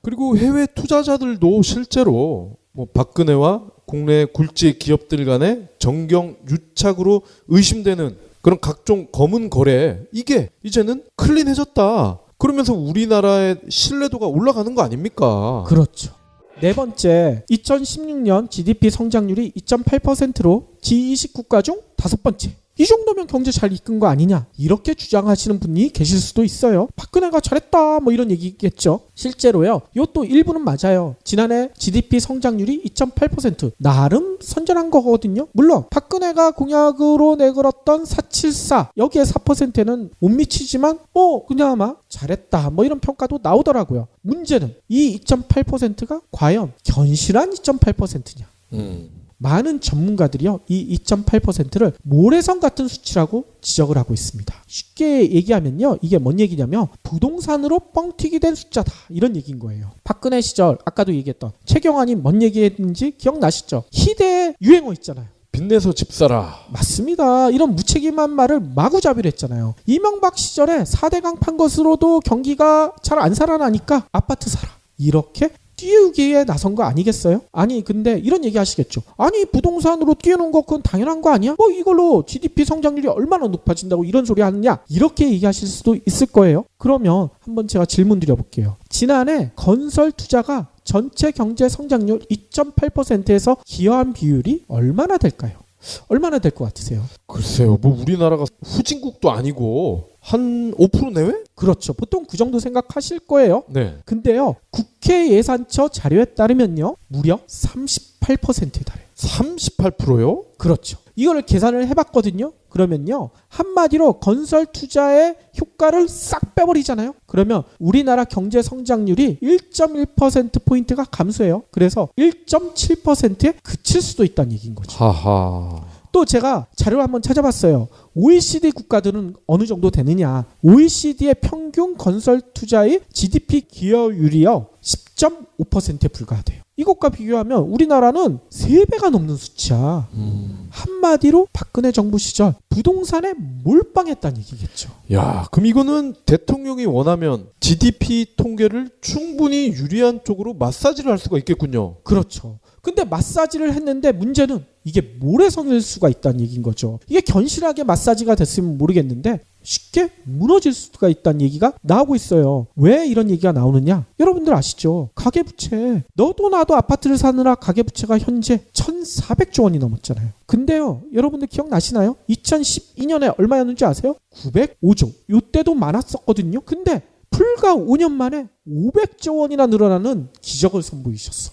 그리고 해외 투자자들도 실제로 뭐 박근혜와 국내 굴지 기업들 간의 정경 유착으로 의심되는 그런 각종 검은 거래, 이게 이제는 클린해졌다. 그러면서 우리나라의 신뢰도가 올라가는 거 아닙니까? 그렇죠. 네 번째, 2016년 GDP 성장률이 2.8%로 G20 국가 중 5번째. 이 정도면 경제 잘 이끈 거 아니냐 이렇게 주장하시는 분이 계실 수도 있어요. 박근혜가 잘했다 뭐 이런 얘기겠죠. 실제로요. 이것도 일부는 맞아요. 지난해 GDP 성장률이 2.8% 나름 선전한 거거든요. 물론 박근혜가 공약으로 내걸었던 474 여기에 4%는 못 미치지만 그나마 잘했다 뭐 이런 평가도 나오더라고요. 문제는 이 2.8%가 과연 견실한 2.8%냐. 많은 전문가들이요, 이 2.8%를 모래성 같은 수치라고 지적을 하고 있습니다. 쉽게 얘기하면요, 이게 뭔 얘기냐면 부동산으로 뻥튀기 된 숫자다 이런 얘기인 거예요. 박근혜 시절 아까도 얘기했던 최경환이 뭔 얘기했는지 기억나시죠? 희대의 유행어 있잖아요. 빚내서 집 사라. 맞습니다. 이런 무책임한 말을 마구잡이로 했잖아요. 이명박 시절에 4대강 판 것으로도 경기가 잘 안 살아나니까 아파트 사라. 이렇게 띄우기에 나선 거 아니겠어요? 아니 근데 이런 얘기 하시겠죠. 아니 부동산으로 띄우는 거 그건 당연한 거 아니야? 이걸로 GDP 성장률이 얼마나 높아진다고 이런 소리 하느냐? 이렇게 얘기하실 수도 있을 거예요. 그러면 한번 제가 질문 드려볼게요. 지난해 건설 투자가 전체 경제 성장률 2.8%에서 기여한 비율이 얼마나 될까요? 얼마나 될 것 같으세요? 글쎄요. 뭐 우리나라가 후진국도 아니고 한 5% 내외? 그렇죠. 보통 그 정도 생각하실 거예요. 네. 근데요. 국회 예산처 자료에 따르면요. 무려 38%에 달해요. 38%요? 그렇죠. 이걸 계산을 해봤거든요. 그러면요. 한마디로 건설 투자의 효과를 싹 빼버리잖아요. 그러면 우리나라 경제 성장률이 1.1%포인트가 감소해요. 그래서 1.7%에 그칠 수도 있다는 얘기인 거죠. 하하. 또 제가 자료를 한번 찾아봤어요. OECD 국가들은 어느 정도 되느냐. OECD의 평균 건설 투자의 GDP 기여율이요. 10.5%에 불과하대요. 이것과 비교하면 우리나라는 3배가 넘는 수치야. 한마디로 박근혜 정부 시절 부동산에 몰빵했다는 얘기겠죠. 야, 그럼 이거는 대통령이 원하면 GDP 통계를 충분히 유리한 쪽으로 마사지를 할 수가 있겠군요. 그렇죠. 근데 마사지를 했는데 문제는 이게 모래성일 수가 있다는 얘기인 거죠. 이게 견실하게 마사지가 됐으면 모르겠는데 쉽게 무너질 수가 있다는 얘기가 나오고 있어요. 왜 이런 얘기가 나오느냐? 여러분들 아시죠? 가계부채. 너도 나도 아파트를 사느라 가계부채가 현재 1,400조 원이 넘었잖아요. 근데요, 여러분들 기억나시나요? 2012년에 얼마였는지 아세요? 905조. 이때도 많았었거든요. 근데 불과 5년 만에 500조 원이나 늘어나는 기적을 선보이셨어.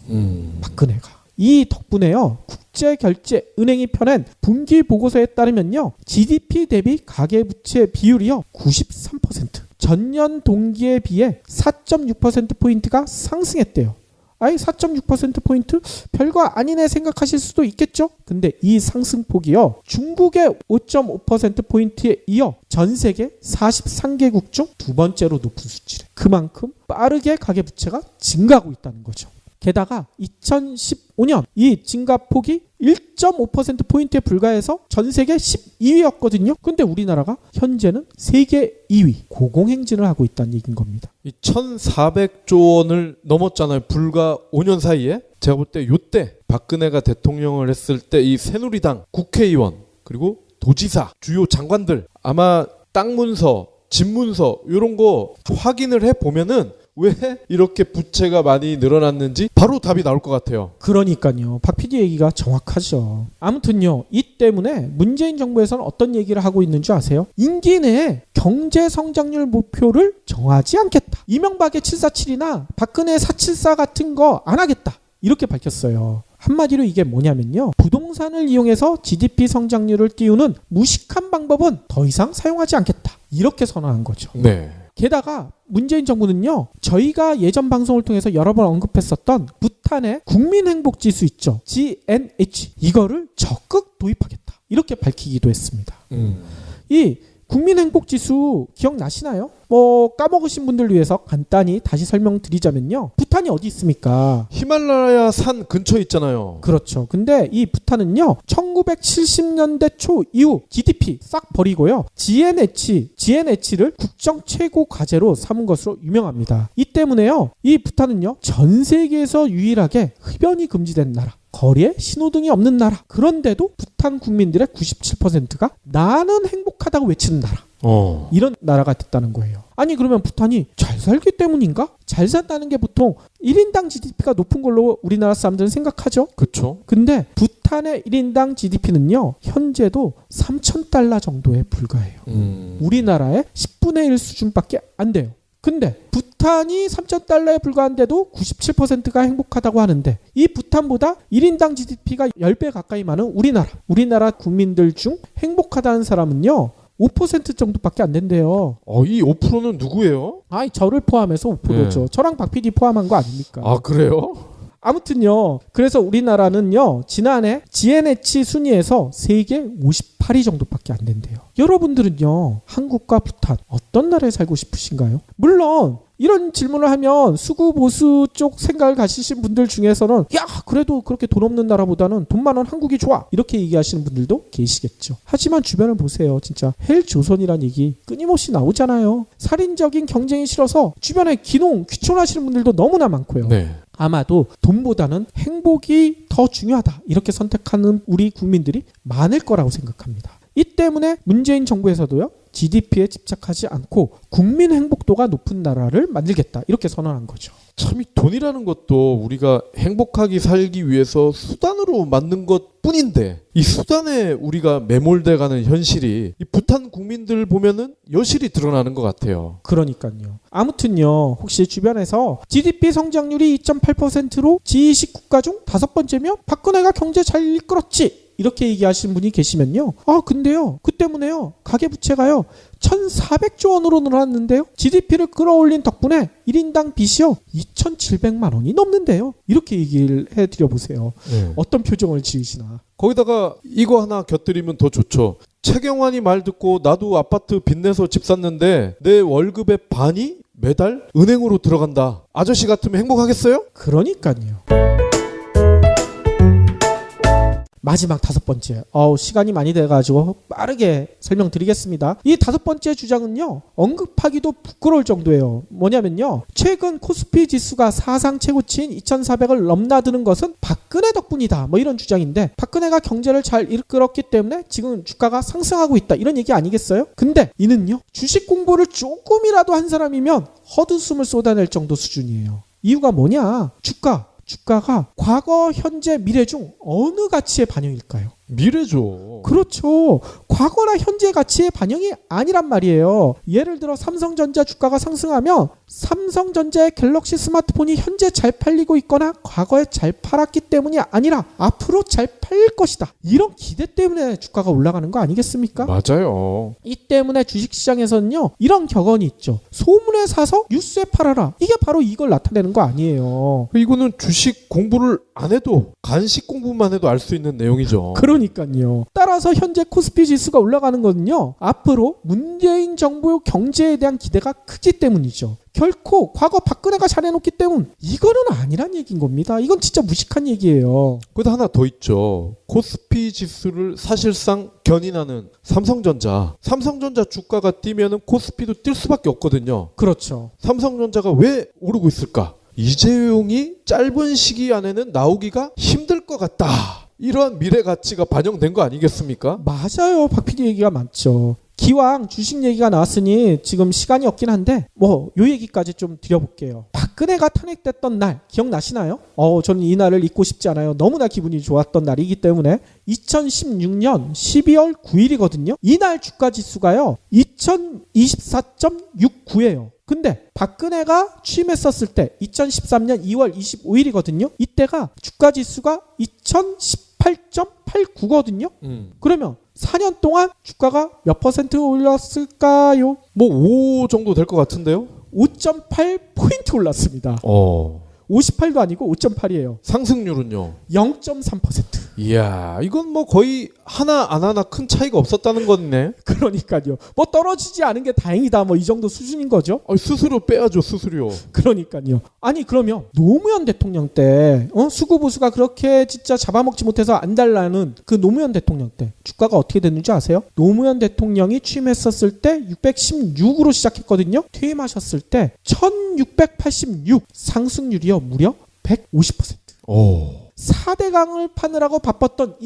박근혜가. 이 덕분에요. 국제결제은행이 펴낸 분기 보고서에 따르면요. GDP 대비 가계부채 비율이요. 93%. 전년 동기에 비해 4.6%포인트가 상승했대요. 아이 4.6%포인트? 별거 아니네 생각하실 수도 있겠죠? 근데 이 상승폭이요. 중국의 5.5%포인트에 이어 전 세계 43개국 중 두 번째로 높은 수치래. 그만큼 빠르게 가계부채가 증가하고 있다는 거죠. 게다가 2015년 이 증가폭이 1.5%포인트에 불과해서 전 세계 12위였거든요. 근데 우리나라가 현재는 세계 2위 고공행진을 하고 있다는 얘기인 겁니다. 이 1,400조 원을 넘었잖아요. 불과 5년 사이에. 제가 볼 때 요때 박근혜가 대통령을 했을 때 이 새누리당 국회의원 그리고 도지사 주요 장관들 아마 땅 문서, 집 문서 이런 거 확인을 해보면은 왜 이렇게 부채가 많이 늘어났는지 바로 답이 나올 것 같아요. 그러니까요. 박 PD 얘기가 정확하죠. 아무튼요. 이 때문에 문재인 정부에서는 어떤 얘기를 하고 있는 줄 아세요? 임기 내에 경제 성장률 목표를 정하지 않겠다. 이명박의 747이나 박근혜의 474 같은 거 안 하겠다. 이렇게 밝혔어요. 한마디로 이게 뭐냐면요. 부동산을 이용해서 GDP 성장률을 띄우는 무식한 방법은 더 이상 사용하지 않겠다. 이렇게 선언한 거죠. 네. 게다가 문재인 정부는요. 저희가 예전 방송을 통해서 여러 번 언급했었던 부탄의 국민행복지수 있죠. GNH. 이거를 적극 도입하겠다. 이렇게 밝히기도 했습니다. 이 국민행복지수 기억나시나요? 까먹으신 분들 위해서 간단히 다시 설명드리자면요. 부탄이 어디 있습니까? 히말라야 산 근처에 있잖아요. 그렇죠. 근데 이 부탄은요. 1970년대 초 이후 GDP 싹 버리고요. GNH를 국정 최고 과제로 삼은 것으로 유명합니다. 이 때문에요. 이 부탄은요. 전 세계에서 유일하게 흡연이 금지된 나라. 거리에 신호등이 없는 나라. 그런데도 부탄 국민들의 97%가 나는 행복하다고 외치는 나라. 이런 나라가 됐다는 거예요. 아니 그러면 부탄이 잘 살기 때문인가? 잘 산다는 게 보통 1인당 GDP가 높은 걸로 우리나라 사람들은 생각하죠. 그렇죠. 근데 부탄의 1인당 GDP는요. 현재도 3,000달러 정도에 불과해요. 우리나라의 10분의 1 수준밖에 안 돼요. 근데 부탄이 3,000달러에 불과한데도 97%가 행복하다고 하는데 이 부탄보다 1인당 GDP가 10배 가까이 많은 우리나라 국민들 중 행복하다는 사람은요. 5% 정도밖에 안 된대요. 이 5%는 누구예요? 저를 포함해서 5%죠. 네. 저랑 박 PD 포함한 거 아닙니까? 아 그래요? 아무튼요. 그래서 우리나라는요. 지난해 GNH 순위에서 세계 58위 정도밖에 안 된대요. 여러분들은요. 한국과 부탄 어떤 나라에 살고 싶으신가요? 물론 이런 질문을 하면 수구 보수 쪽 생각을 가지신 분들 중에서는 야 그래도 그렇게 돈 없는 나라보다는 돈 많은 한국이 좋아 이렇게 얘기하시는 분들도 계시겠죠. 하지만 주변을 보세요. 진짜 헬조선이란 얘기 끊임없이 나오잖아요. 살인적인 경쟁이 싫어서 주변에 귀촌하시는 분들도 너무나 많고요. 네. 아마도 돈보다는 행복이 더 중요하다 이렇게 선택하는 우리 국민들이 많을 거라고 생각합니다. 이 때문에 문재인 정부에서도요. GDP에 집착하지 않고 국민 행복도가 높은 나라를 만들겠다 이렇게 선언한 거죠. 참 이 돈이라는 것도 우리가 행복하게 살기 위해서 수단으로 만든 것뿐인데 이 수단에 우리가 매몰돼가는 현실이 이 부탄 국민들 보면은 여실히 드러나는 것 같아요. 그러니까요. 아무튼요. 혹시 주변에서 GDP 성장률이 2.8%로 G20 국가 중 5번째면 박근혜가 경제 잘 이끌었지 이렇게 얘기하시는 분이 계시면요. 근데요. 그 때문에요. 가계부채가요. 1,400조 원으로 늘어났는데요. GDP를 끌어올린 덕분에 1인당 빚이요. 2,700만 원이 넘는데요. 이렇게 얘기를 해드려보세요. 네. 어떤 표정을 지으시나. 거기다가 이거 하나 곁들이면 더 좋죠. 최경환이 말 듣고 나도 아파트 빚내서 집 샀는데 내 월급의 반이 매달 은행으로 들어간다. 아저씨 같으면 행복하겠어요? 그러니까요. 마지막 5번째. 시간이 많이 돼가지고 빠르게 설명드리겠습니다. 이 5번째 주장은요, 언급하기도 부끄러울 정도예요. 뭐냐면요, 최근 코스피 지수가 사상 최고치인 2400을 넘나드는 것은 박근혜 덕분이다. 뭐 이런 주장인데, 박근혜가 경제를 잘 이끌었기 때문에 지금 주가가 상승하고 있다. 이런 얘기 아니겠어요? 근데 이는요, 주식 공부를 조금이라도 한 사람이면 헛웃음을 쏟아낼 정도 수준이에요. 이유가 뭐냐? 주가가 과거, 현재, 미래 중 어느 가치의 반영일까요? 미래죠. 그렇죠. 과거나 현재 가치의 반영이 아니란 말이에요. 예를 들어 삼성전자 주가가 상승하면 삼성전자의 갤럭시 스마트폰이 현재 잘 팔리고 있거나 과거에 잘 팔았기 때문이 아니라 앞으로 잘 팔릴 것이다. 이런 기대 때문에 주가가 올라가는 거 아니겠습니까? 맞아요. 이 때문에 주식시장에서는요, 이런 격언이 있죠. 소문에 사서 뉴스에 팔아라. 이게 바로 이걸 나타내는 거 아니에요. 이거는 주식 공부를 안 해도 간식 공부만 해도 알 수 있는 내용이죠. 그러니까요. 따라서 현재 코스피 지수가 올라가는 거는요, 앞으로 문재인 정부의 경제에 대한 기대가 크기 때문이죠. 결코 과거 박근혜가 잘해놓기 때문, 이거는 아니란 얘기인 겁니다. 이건 진짜 무식한 얘기예요. 그것도 하나 더 있죠. 코스피 지수를 사실상 견인하는 삼성전자 주가가 뛰면은 코스피도 뛸 수밖에 없거든요. 그렇죠. 삼성전자가 왜 오르고 있을까? 이재용이 짧은 시기 안에는 나오기가 힘들 것 같다. 이러한 미래 가치가 반영된 거 아니겠습니까? 맞아요. 박 PD 얘기가 많죠. 기왕 주식 얘기가 나왔으니 지금 시간이 없긴 한데 요 얘기까지 좀 드려볼게요. 박근혜가 탄핵됐던 날 기억나시나요? 저는 이 날을 잊고 싶지 않아요. 너무나 기분이 좋았던 날이기 때문에 2016년 12월 9일이거든요. 이날 주가지수가요 2024.69예요. 근데 박근혜가 취임했었을 때 2013년 2월 25일이거든요. 이때가 주가지수가 2018.89거든요. 그러면 4년 동안 주가가 몇 퍼센트 올랐을까요? 뭐 5 정도 될 것 같은데요? 5.8포인트 올랐습니다. 58도 아니고 5.8이에요. 상승률은요? 0.3%. 이야, 이건 뭐 거의 하나 안 하나 큰 차이가 없었다는 거네. 그러니까요. 뭐 떨어지지 않은 게 다행이다. 뭐 이 정도 수준인 거죠. 수수료 빼야죠, 수수료. 그러니까요. 아니 그러면 노무현 대통령 때 수구보수가 그렇게 진짜 잡아먹지 못해서 안달나는 그 노무현 대통령 때 주가가 어떻게 됐는지 아세요? 노무현 대통령이 취임했었을 때 616으로 시작했거든요. 퇴임하셨을 때 1686, 상승률이요 무려 150%. 4대강을 파느라고 바빴던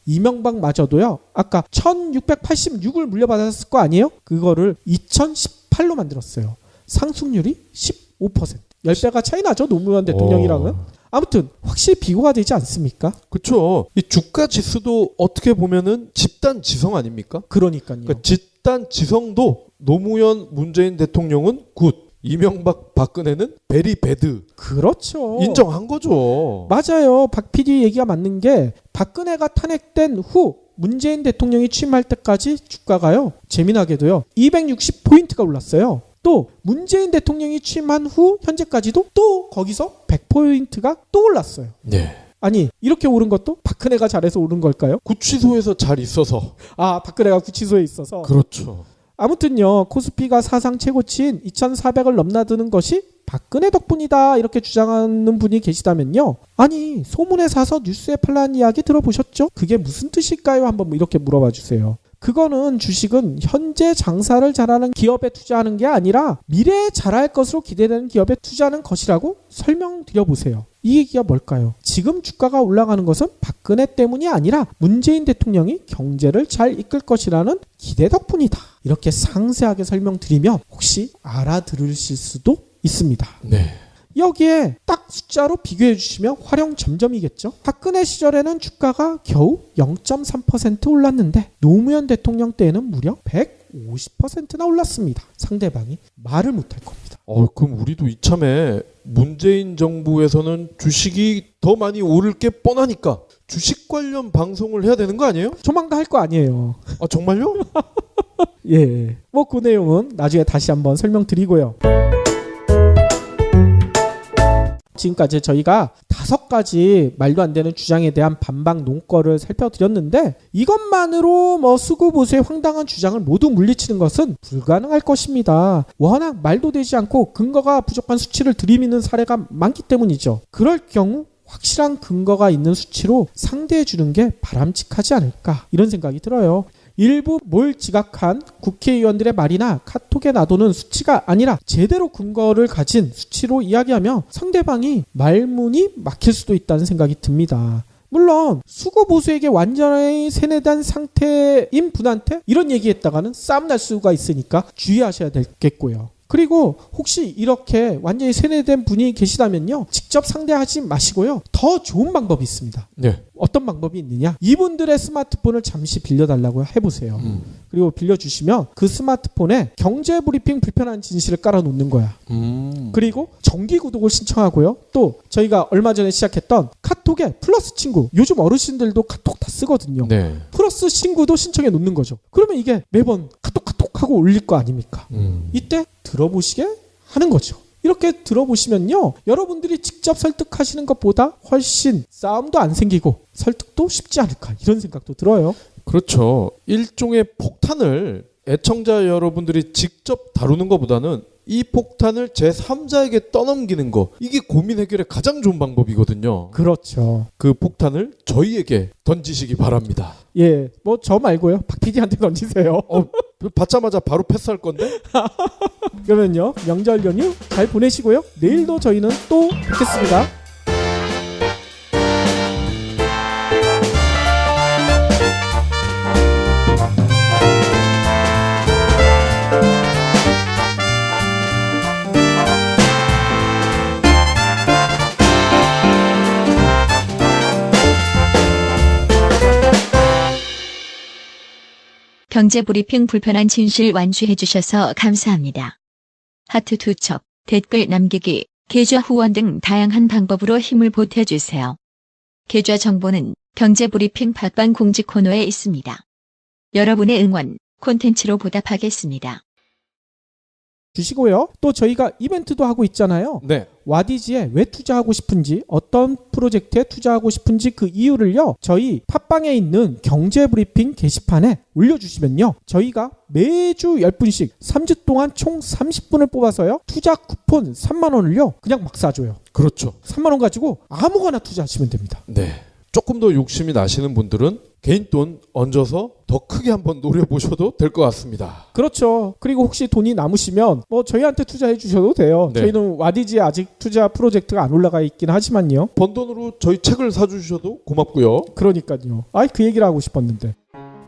이명박마저도요. 아까 1686을 물려받았을 거 아니에요? 그거를 2018로 만들었어요. 상승률이 15%. 10배가 차이 나죠, 노무현 대통령이랑은. 아무튼 확실히 비교가 되지 않습니까? 그렇죠. 이 주가 지수도 어떻게 보면은 집단 지성 아닙니까? 그러니까요. 그러니까 집단 지성도 노무현 문재인 대통령은 굿, 이명박 박근혜는 베리 배드. 그렇죠. 인정한 거죠. 맞아요. 박 PD 얘기가 맞는 게 박근혜가 탄핵된 후 문재인 대통령이 취임할 때까지 주가가요. 재미나게도요. 260포인트가 올랐어요. 또 문재인 대통령이 취임한 후 현재까지도 또 거기서 100포인트가 또 올랐어요. 네. 아니 이렇게 오른 것도 박근혜가 잘해서 오른 걸까요? 구치소에서 잘 있어서. 박근혜가 구치소에 있어서. 그렇죠. 아무튼요. 코스피가 사상 최고치인 2400을 넘나드는 것이 박근혜 덕분이다 이렇게 주장하는 분이 계시다면요. 아니 소문에 사서 뉴스에 팔라는 이야기 들어보셨죠? 그게 무슨 뜻일까요? 한번 이렇게 물어봐 주세요. 그거는 주식은 현재 장사를 잘하는 기업에 투자하는 게 아니라 미래에 잘할 것으로 기대되는 기업에 투자하는 것이라고 설명드려보세요. 이 얘기가 뭘까요? 지금 주가가 올라가는 것은 박근혜 때문이 아니라 문재인 대통령이 경제를 잘 이끌 것이라는 기대 덕분이다. 이렇게 상세하게 설명드리면 혹시 알아들으실 수도 있습니다. 네. 여기에 딱 숫자로 비교해 주시면 활용점점이겠죠. 박근혜 시절에는 주가가 겨우 0.3% 올랐는데 노무현 대통령 때에는 무려 150%나 올랐습니다. 상대방이 말을 못할 겁니다. 그럼 우리도 이참에 문재인 정부에서는 주식이 더 많이 오를 게 뻔하니까 주식 관련 방송을 해야 되는 거 아니에요? 조만간 할 거 아니에요. 정말요? 예. 뭐 그 내용은 나중에 다시 한번 설명드리고요. 지금까지 저희가 5가지 말도 안 되는 주장에 대한 반박 논거를 살펴드렸는데 이것만으로 수구보수의 황당한 주장을 모두 물리치는 것은 불가능할 것입니다. 워낙 말도 되지 않고 근거가 부족한 수치를 들이미는 사례가 많기 때문이죠. 그럴 경우 확실한 근거가 있는 수치로 상대해 주는 게 바람직하지 않을까 이런 생각이 들어요. 일부 몰지각한 국회의원들의 말이나 카톡에 놔두는 수치가 아니라 제대로 근거를 가진 수치로 이야기하면 상대방이 말문이 막힐 수도 있다는 생각이 듭니다. 물론 수구 보수에게 완전히 세뇌된 상태인 분한테 이런 얘기했다가는 싸움 날 수가 있으니까 주의하셔야 되겠고요. 그리고 혹시 이렇게 완전히 세뇌된 분이 계시다면요, 직접 상대하지 마시고요, 더 좋은 방법이 있습니다. 네. 어떤 방법이 있느냐? 이분들의 스마트폰을 잠시 빌려달라고 해보세요. 그리고 빌려주시면 그 스마트폰에 경제브리핑 불편한 진실을 깔아놓는 거야. 그리고 정기구독을 신청하고요. 또 저희가 얼마 전에 시작했던 카톡에 플러스 친구, 요즘 어르신들도 카톡 다 쓰거든요. 네. 플러스 친구도 신청해 놓는 거죠. 그러면 이게 매번 카톡 하고 올릴 거 아닙니까? 이때 들어보시게 하는 거죠. 이렇게 들어보시면요, 여러분들이 직접 설득하시는 것보다 훨씬 싸움도 안 생기고 설득도 쉽지 않을까 이런 생각도 들어요. 그렇죠. 일종의 폭탄을 애청자 여러분들이 직접 다루는 것보다는 이 폭탄을 제3자에게 떠넘기는 거, 이게 고민 해결의 가장 좋은 방법이거든요. 그렇죠. 그 폭탄을 저희에게 던지시기 바랍니다. 예, 뭐 저 말고요, 박 PD한테 던지세요. 받자마자 바로 패스할 건데? 그러면요, 명절 연휴 잘 보내시고요. 내일도 저희는 또 뵙겠습니다. 경제브리핑 불편한 진실 완수해 주셔서 감사합니다. 하트 2척, 댓글 남기기, 계좌 후원 등 다양한 방법으로 힘을 보태주세요. 계좌 정보는 경제브리핑 팟빵 공지 코너에 있습니다. 여러분의 응원, 콘텐츠로 보답하겠습니다. 주시고요. 또 저희가 이벤트도 하고 있잖아요. 네. 와디즈에 왜 투자하고 싶은지, 어떤 프로젝트에 투자하고 싶은지 그 이유를요, 저희 팟빵에 있는 경제브리핑 게시판에 올려주시면요, 저희가 매주 10분씩 3주 동안 총 30분을 뽑아서요, 투자 쿠폰 3만 원을요 그냥 막 쏴줘요. 그렇죠. 3만 원 가지고 아무거나 투자하시면 됩니다. 네. 조금 더 욕심이 나시는 분들은 개인 돈 얹어서 더 크게 한번 노려보셔도 될 것 같습니다. 그렇죠. 그리고 혹시 돈이 남으시면 뭐 저희한테 투자해 주셔도 돼요. 네. 저희는 와디즈에 아직 투자 프로젝트가 안 올라가 있긴 하지만요. 번 돈으로 저희 책을 사주셔도 고맙고요. 그러니까요. 그 얘기를 하고 싶었는데.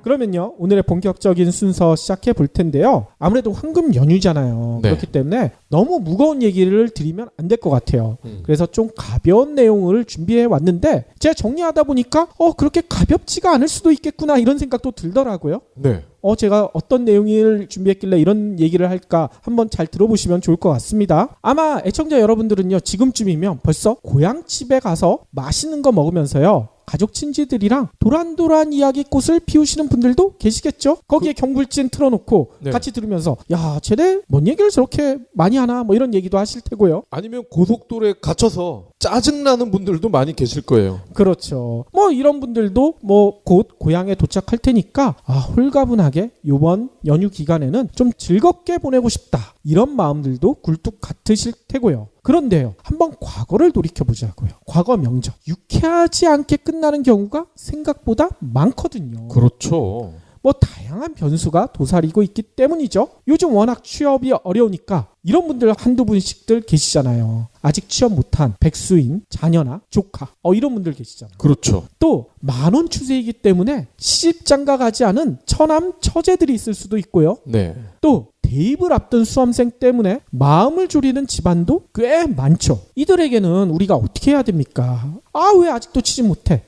그러면요, 오늘의 본격적인 순서 시작해 볼 텐데요. 아무래도 황금 연휴잖아요. 네. 그렇기 때문에 너무 무거운 얘기를 드리면 안 될 것 같아요. 그래서 좀 가벼운 내용을 준비해 왔는데, 제가 정리하다 보니까 그렇게 가볍지가 않을 수도 있겠구나 이런 생각도 들더라고요. 네. 제가 어떤 내용을 준비했길래 이런 얘기를 할까 한번 잘 들어보시면 좋을 것 같습니다. 아마 애청자 여러분들은요, 지금쯤이면 벌써 고향집에 가서 맛있는 거 먹으면서요, 가족 친지들이랑 도란도란 이야기꽃을 피우시는 분들도 계시겠죠? 거기에 경불진 틀어놓고 네. 같이 들으면서 야, 쟤네 뭔 얘기를 저렇게 많이 하나 뭐 이런 얘기도 하실 테고요. 아니면 고속도로에 갇혀서 짜증나는 분들도 많이 계실 거예요. 그렇죠. 뭐 이런 분들도 뭐 곧 고향에 도착할 테니까 홀가분하게 요번 연휴 기간에는 좀 즐겁게 보내고 싶다, 이런 마음들도 굴뚝 같으실 테고요. 그런데요, 한번 과거를 돌이켜보자고요. 과거 명절, 유쾌하지 않게 끝나는 경우가 생각보다 많거든요. 그렇죠. 뭐 다양한 변수가 도사리고 있기 때문이죠. 요즘 워낙 취업이 어려우니까 이런 분들 한두 분씩들 계시잖아요. 아직 취업 못한 백수인 자녀나 조카, 이런 분들 계시잖아요. 그렇죠. 또 만원 추세이기 때문에 시집장가 가지 않은 처남 처제들이 있을 수도 있고요. 네. 또 대입을 앞둔 수험생 때문에 마음을 졸이는 집안도 꽤 많죠. 이들에게는 우리가 어떻게 해야 됩니까? 왜 아직도 취직 못해?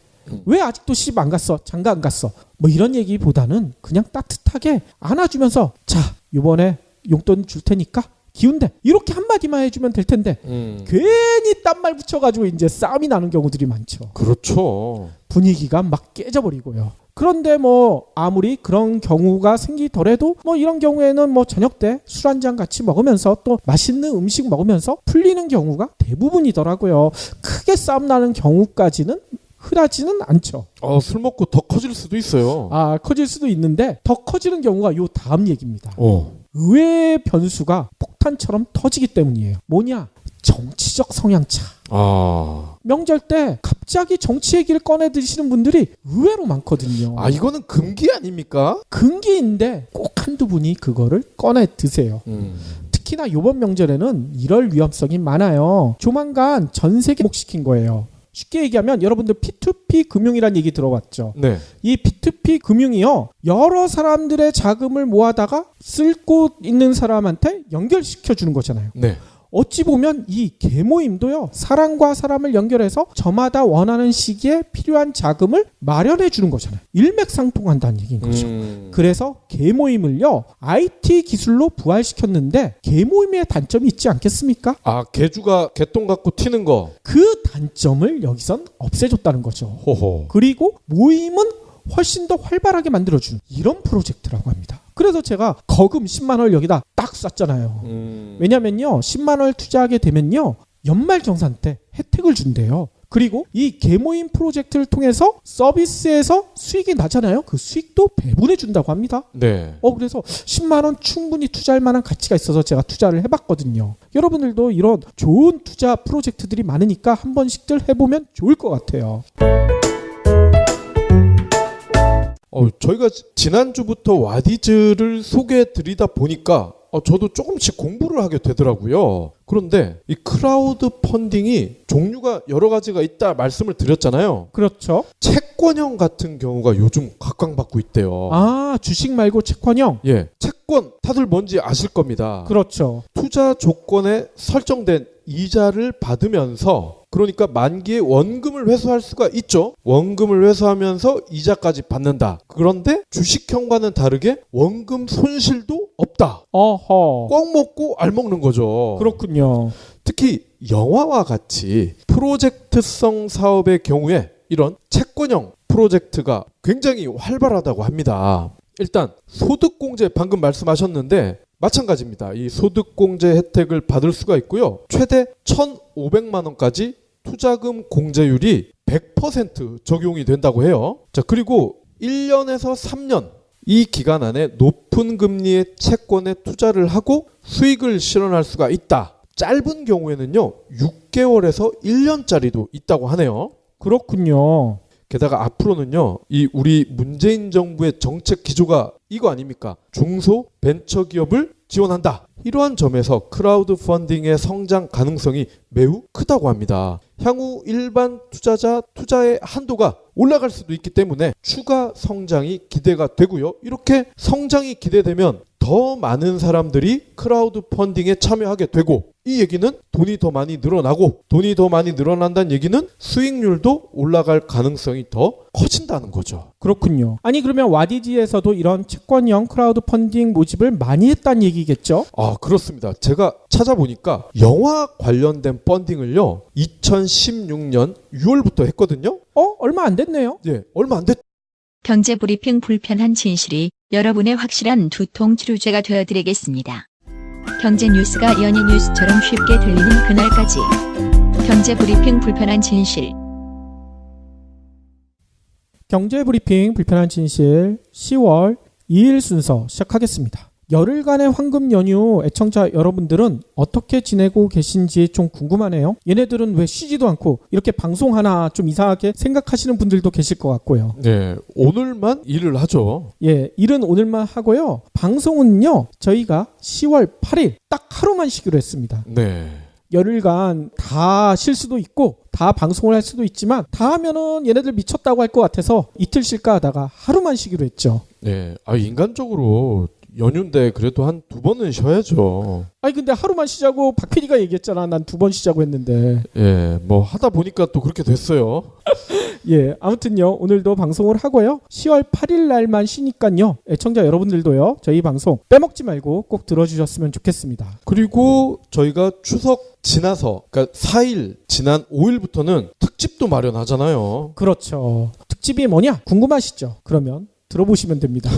왜 아직도 시집 안 갔어? 장가 안 갔어? 뭐 이런 얘기보다는 그냥 따뜻하게 안아주면서, 자, 이번에 용돈 줄 테니까 기운내, 이렇게 한마디만 해주면 될 텐데 괜히 딴 말 붙여가지고 이제 싸움이 나는 경우들이 많죠. 그렇죠. 분위기가 막 깨져버리고요. 그런데 뭐 아무리 그런 경우가 생기더라도 뭐 이런 경우에는 뭐 저녁 때 술 한잔 같이 먹으면서 또 맛있는 음식 먹으면서 풀리는 경우가 대부분이더라고요. 크게 싸움 나는 경우까지는 흔하지는 않죠. 술 먹고 더 커질 수도 있어요. 커질 수도 있는데 더 커지는 경우가 요 다음 얘기입니다. 어. 의외의 변수가 폭탄처럼 터지기 때문이에요. 뭐냐? 정치적 성향차. 명절 때 갑자기 정치 얘기를 꺼내 드시는 분들이 의외로 많거든요. 아, 이거는 금기 아닙니까? 금기인데 꼭 한두 분이 그거를 꺼내 드세요. 특히나 이번 명절에는 이럴 위험성이 많아요. 조만간 전 세계 목시킨 거예요. 쉽게 얘기하면 여러분들 P2P 금융이라는 얘기 들어봤죠. 네. 이 P2P 금융이요. 여러 사람들의 자금을 모아다가 쓸고 있는 사람한테 연결시켜 주는 거잖아요. 네. 어찌 보면 이 계모임도요. 사람과 사람을 연결해서 저마다 원하는 시기에 필요한 자금을 마련해 주는 거잖아요. 일맥상통한다는 얘기인 거죠. 그래서 계모임을요. IT 기술로 부활시켰는데 계모임의 단점이 있지 않겠습니까? 아, 개주가 개똥 갖고 튀는 거. 그 단점을 여기선 없애줬다는 거죠. 호호. 그리고 모임은 훨씬 더 활발하게 만들어주는 이런 프로젝트라고 합니다. 그래서 제가 거금 10만 원을 여기다 딱 쐈잖아요. 왜냐면요. 10만 원을 투자하게 되면요. 연말정산 때 혜택을 준대요. 그리고 이 계모임 프로젝트를 통해서 서비스에서 수익이 나잖아요. 그 수익도 배분해 준다고 합니다. 네. 그래서 10만 원 충분히 투자할 만한 가치가 있어서 제가 투자를 해봤거든요. 여러분들도 이런 좋은 투자 프로젝트들이 많으니까 한 번씩들 해보면 좋을 것 같아요. 저희가 지난주부터 와디즈를 소개해 드리다 보니까 저도 조금씩 공부를 하게 되더라고요. 그런데 이 크라우드 펀딩이 종류가 여러 가지가 있다 말씀을 드렸잖아요. 그렇죠. 채권형 같은 경우가 요즘 각광받고 있대요. 아, 주식 말고 채권형? 예, 채권 다들 뭔지 아실 겁니다. 그렇죠. 투자 조건에 설정된 이자를 받으면서 그러니까 만기에 원금을 회수할 수가 있죠. 원금을 회수하면서 이자까지 받는다. 그런데 주식형과는 다르게 원금 손실도 없다. 어허. 꽉 먹고 알 먹는 거죠. 그렇군요. 특히 영화와 같이 프로젝트성 사업의 경우에 이런 채권형 프로젝트가 굉장히 활발하다고 합니다. 일단 소득공제 방금 말씀하셨는데 마찬가지입니다. 이 소득공제 혜택을 받을 수가 있고요. 최대 1,500만 원까지 투자금 공제율이 100% 적용이 된다고 해요. 자, 그리고 1년에서 3년 이 기간 안에 높은 금리의 채권에 투자를 하고 수익을 실현할 수가 있다. 짧은 경우에는요. 6개월에서 1년짜리도 있다고 하네요. 그렇군요. 게다가 앞으로는요. 이 우리 문재인 정부의 정책 기조가 이거 아닙니까? 중소 벤처기업을 지원한다. 이러한 점에서 크라우드 펀딩의 성장 가능성이 매우 크다고 합니다. 향후 일반 투자자 투자의 한도가 올라갈 수도 있기 때문에 추가 성장이 기대가 되고요. 이렇게 성장이 기대되면 더 많은 사람들이 크라우드 펀딩에 참여하게 되고 이 얘기는 돈이 더 많이 늘어나고 돈이 더 많이 늘어난다는 얘기는 수익률도 올라갈 가능성이 더 커진다는 거죠. 그렇군요. 아니 그러면 와디지에서도 이런 채권형 크라우드 펀딩 모집을 많이 했다는 얘기겠죠? 아, 그렇습니다. 제가 찾아보니까 영화 관련된 펀딩을요. 2016년 6월부터 했거든요. 얼마 안 됐네요. 예, 얼마 안 됐. 경제 브리핑 불편한 진실이 여러분의 확실한 두통 치료제가 되어드리겠습니다. 경제 뉴스가 연예 뉴스처럼 쉽게 들리는 그날까지. 경제 브리핑 불편한 진실. 경제 브리핑 불편한 진실 10월 2일 순서 시작하겠습니다. 열흘간의 황금 연휴 애청자 여러분들은 어떻게 지내고 계신지 좀 궁금하네요. 얘네들은 왜 쉬지도 않고 이렇게 방송하나 좀 이상하게 생각하시는 분들도 계실 것 같고요. 네, 오늘만 일을 하죠. 예, 일은 오늘만 하고요. 방송은요. 저희가 10월 8일 딱 하루만 쉬기로 했습니다. 네. 열흘간 다 쉴 수도 있고 다 방송을 할 수도 있지만 다 하면은 얘네들 미쳤다고 할 것 같아서 이틀 쉴까 하다가 하루만 쉬기로 했죠. 네. 인간적으로 연휴인데 그래도 한 2번은 쉬어야죠. 아니 근데 하루만 쉬자고 박 PD가 얘기했잖아. 난 2번 쉬자고 했는데. 예, 뭐 하다 보니까 또 그렇게 됐어요. 예, 아무튼요. 오늘도 방송을 하고요. 10월 8일 날만 쉬니까요. 애청자 여러분들도요. 저희 방송 빼먹지 말고 꼭 들어주셨으면 좋겠습니다. 그리고 저희가 추석 지나서 그러니까 4일 지난 5일부터는 특집도 마련하잖아요. 그렇죠. 특집이 뭐냐? 궁금하시죠? 그러면 들어보시면 됩니다.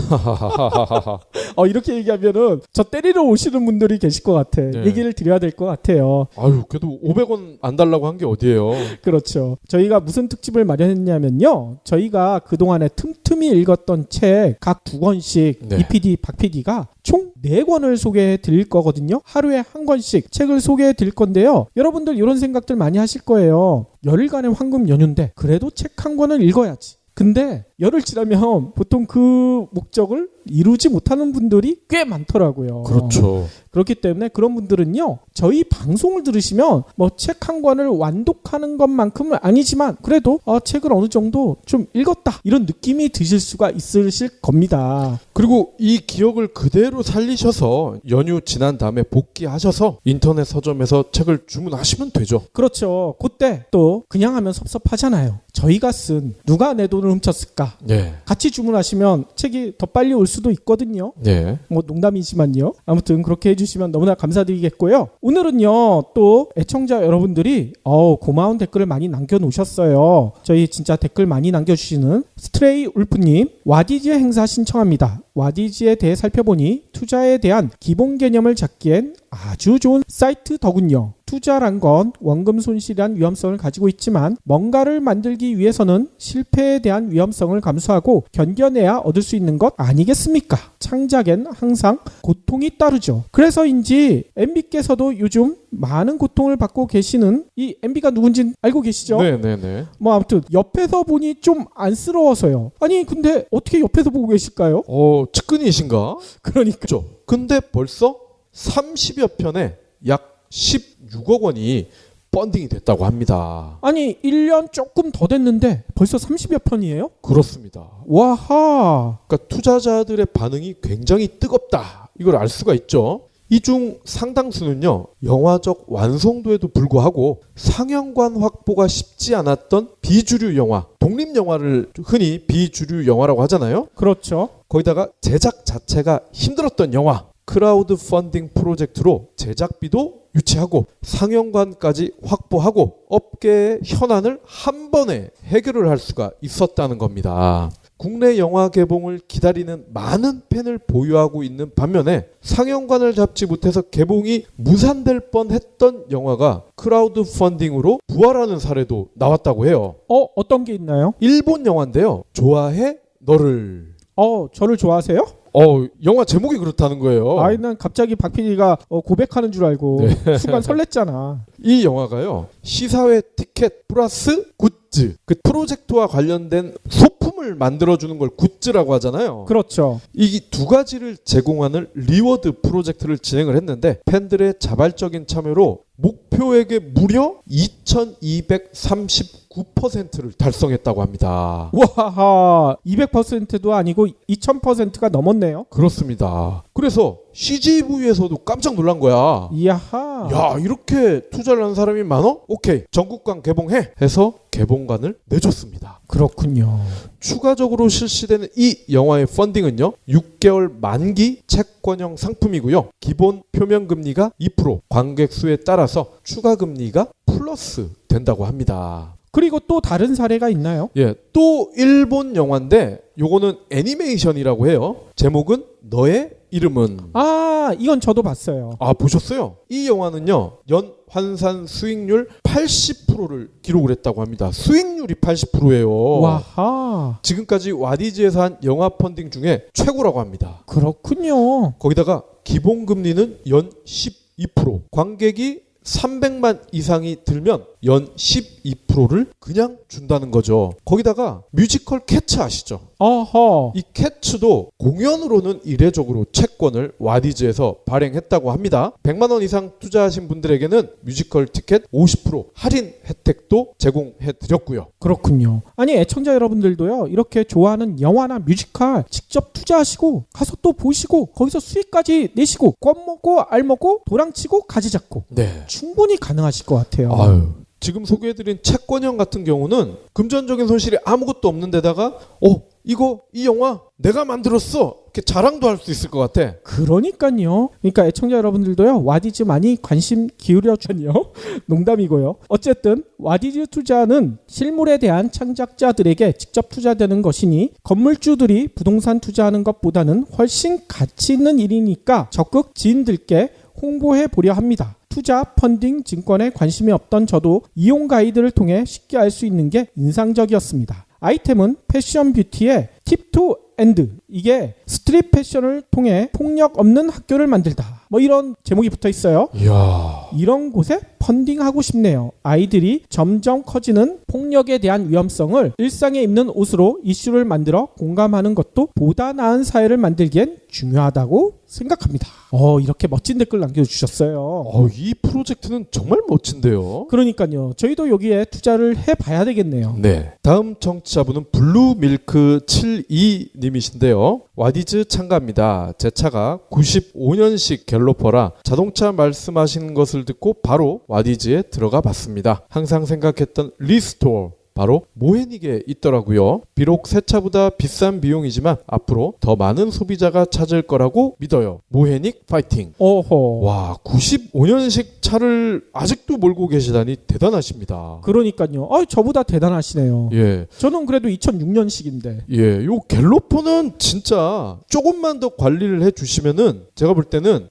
이렇게 얘기하면은 저 때리러 오시는 분들이 계실 것 같아. 네. 얘기를 드려야 될 것 같아요. 아유, 그래도 500원 안 달라고 한 게 어디예요? 그렇죠. 저희가 무슨 특집을 마련했냐면요. 저희가 그동안에 틈틈이 읽었던 책 각 2권씩 네. 이PD, 박PD가 총 4권을 소개해 드릴 거거든요. 하루에 한 권씩 책을 소개해 드릴 건데요. 여러분들 이런 생각들 많이 하실 거예요. 열흘간의 황금 연휴인데 그래도 책 한 권을 읽어야지. 근데 열흘 지나면 보통 그 목적을 이루지 못하는 분들이 꽤 많더라고요. 그렇죠. 그렇기 때문에 그런 분들은요, 저희 방송을 들으시면 뭐 책 한 권을 완독하는 것만큼은 아니지만 그래도 책을 어느 정도 좀 읽었다 이런 느낌이 드실 수가 있으실 겁니다. 그리고 이 기억을 그대로 살리셔서 연휴 지난 다음에 복귀하셔서 인터넷 서점에서 책을 주문하시면 되죠. 그렇죠. 그때 또 그냥 하면 섭섭하잖아요. 저희가 쓴 누가 내 돈을 훔쳤을까? 네. 같이 주문하시면 책이 더 빨리 올 수도 있거든요. 네. 뭐 농담이지만요. 아무튼 그렇게 해주시면 너무나 감사드리겠고요. 오늘은요 또 애청자 여러분들이 고마운 댓글을 많이 남겨놓으셨어요. 저희 진짜 댓글 많이 남겨주시는 스트레이 울프님, 와디즈 행사 신청합니다. 와디즈에 대해 살펴보니 투자에 대한 기본 개념을 잡기엔 아주 좋은 사이트더군요. 투자란 건 원금 손실이란 위험성을 가지고 있지만 뭔가를 만들기 위해서는 실패에 대한 위험성을 감수하고 견뎌내야 얻을 수 있는 것 아니겠습니까? 창작엔 항상 고통이 따르죠. 그래서인지 MB께서도 요즘 많은 고통을 받고 계시는 이 MB가 누군지 알고 계시죠? 네네네. 뭐 아무튼 옆에서 보니 좀 안쓰러워서요. 아니 근데 어떻게 옆에서 보고 계실까요? 측근이신가? 그러니까 그렇죠. 근데 벌써 30여 편에 약 16억 원이 펀딩이 됐다고 합니다. 아니 1년 조금 더 됐는데 벌써 30여 편이에요? 그렇습니다. 와하. 그러니까 투자자들의 반응이 굉장히 뜨겁다. 이걸 알 수가 있죠. 이 중 상당수는요, 영화적 완성도에도 불구하고 상영관 확보가 쉽지 않았던 비주류 영화, 독립 영화를 흔히 비주류 영화라고 하잖아요. 그렇죠. 거기다가 제작 자체가 힘들었던 영화, 크라우드 펀딩 프로젝트로 제작비도 유치하고 상영관까지 확보하고 업계의 현안을 한 번에 해결을 할 수가 있었다는 겁니다. 국내 영화 개봉을 기다리는 많은 팬을 보유하고 있는 반면에 상영관을 잡지 못해서 개봉이 무산될 뻔했던 영화가 크라우드 펀딩으로 부활하는 사례도 나왔다고 해요. 어떤 게 있나요? 일본 영화인데요. 좋아해 너를. 저를 좋아하세요? 영화 제목이 그렇다는 거예요. 난 갑자기 박 PD가 고백하는 줄 알고 순간 설렜잖아. 이 영화가요, 시사회 티켓 플러스 굿즈, 그 프로젝트와 관련된 소품을 만들어주는 걸 굿즈라고 하잖아요. 그렇죠. 이 두 가지를 제공하는 리워드 프로젝트를 진행을 했는데 팬들의 자발적인 참여로 목표액의 무려 2239%를 달성했다고 합니다. 와하. 200%도 아니고 2000%가 넘었네요. 그렇습니다. 그래서 CGV에서도 깜짝 놀란 거야. 이야하. 야, 이렇게 투자를 한 사람이 많어? 오케이, 전국관 개봉해 해서 개봉관을 내줬습니다. 그렇군요. 추가적으로 실시되는 이 영화의 펀딩은요, 6개월 만기 채권형 상품이고요. 기본 표면 금리가 2%, 관객 수에 따라서 추가 금리가 플러스 된다고 합니다. 그리고 또 다른 사례가 있나요? 예, 또 일본 영화인데 요거는 애니메이션이라고 해요. 제목은 너의 이름은. 이건 저도 봤어요. 보셨어요? 이 영화는요, 연 환산 수익률 80%를 기록을 했다고 합니다. 수익률이 80%예요. 와하. 지금까지 와디즈에서 한 영화 펀딩 중에 최고라고 합니다. 그렇군요. 거기다가 기본 금리는 연 12%, 관객이 300만 이상이 들면 연 12%를 그냥 준다는 거죠. 거기다가 뮤지컬 캐츠 아시죠? 어허. 이 캐츠도 공연으로는 이례적으로 채권을 와디즈에서 발행했다고 합니다. 100만 원 이상 투자하신 분들에게는 뮤지컬 티켓 50% 할인 혜택도 제공해 드렸고요. 그렇군요. 아니 애청자 여러분들도요, 이렇게 좋아하는 영화나 뮤지컬 직접 투자하시고 가서 또 보시고 거기서 수익까지 내시고 껌 먹고 알 먹고 도랑치고 가지 잡고 네. 충분히 가능하실 것 같아요. 지금 소개해드린 채권형 같은 경우는 금전적인 손실이 아무것도 없는 데다가 이거 이 영화 내가 만들었어. 이렇게 자랑도 할 수 있을 것 같아. 그러니까요. 그러니까 애청자 여러분들도요. 와디즈 많이 관심 기울여 주세요. 농담이고요. 어쨌든 와디즈 투자는 실물에 대한 창작자들에게 직접 투자되는 것이니 건물주들이 부동산 투자하는 것보다는 훨씬 가치 있는 일이니까 적극 지인들께 홍보해 보려 합니다. 투자, 펀딩, 증권에 관심이 없던 저도 이용 가이드를 통해 쉽게 알 수 있는 게 인상적이었습니다. 아이템은 패션 뷰티의 팁 투 엔드, 이게 스트릿 패션을 통해 폭력 없는 학교를 만들다, 뭐 이런 제목이 붙어 있어요. 이야. 이런 곳에 펀딩하고 싶네요. 아이들이 점점 커지는 폭력에 대한 위험성을 일상에 입는 옷으로 이슈를 만들어 공감하는 것도 보다 나은 사회를 만들기엔 중요하다고 생각합니다. 이렇게 멋진 댓글 남겨주셨어요. 이 프로젝트는 정말 멋진데요. 그러니까요. 저희도 여기에 투자를 해봐야 되겠네요. 네. 다음 청취자분은 블루밀크 72님이신데요. 와디즈 참가입니다. 제 차가 95년식 갤로퍼라 자동차 말씀하시는 것을 듣고 바로 와디즈에 들어가 봤습니다. 항상 생각했던 리스토어, 바로 모헤닉에 있더라고요. 비록 새 차보다 비싼 비용이지만 앞으로 더 많은 소비자가 찾을 거라고 믿어요. 모헤닉 파이팅. 어허. 와, 95년식 차를 아직도 몰고 계시다니 대단하십니다. 그러니까요. 저보다 대단하시네요. 예. 저는 그래도 2006년식인데. 예, 요 갤로퍼는 진짜 조금만 더 관리를 해주시면은 제가 볼 때는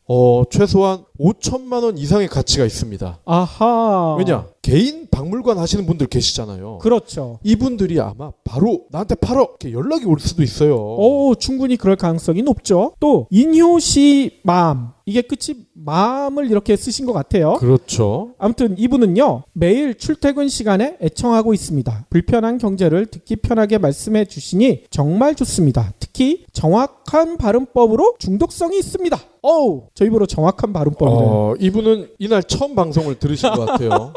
최소한 5천만 원 이상의 가치가 있습니다. 아하. 왜냐? 개인 박물관 하시는 분들 계시잖아요. 그렇죠. 이분들이 아마 바로 나한테 팔어 이렇게 연락이 올 수도 있어요. 충분히 그럴 가능성이 높죠. 또 인효시 마음, 이게 끝이 마음을 이렇게 쓰신 것 같아요. 그렇죠. 아무튼 이분은요, 매일 출퇴근 시간에 애청하고 있습니다. 불편한 경제를 듣기 편하게 말씀해 주시니 정말 좋습니다. 특히 정확한 발음법으로 중독성이 있습니다. 저 입으로 정확한 발음법이래요. 이분은 이날 처음 방송을 들으신 것 같아요.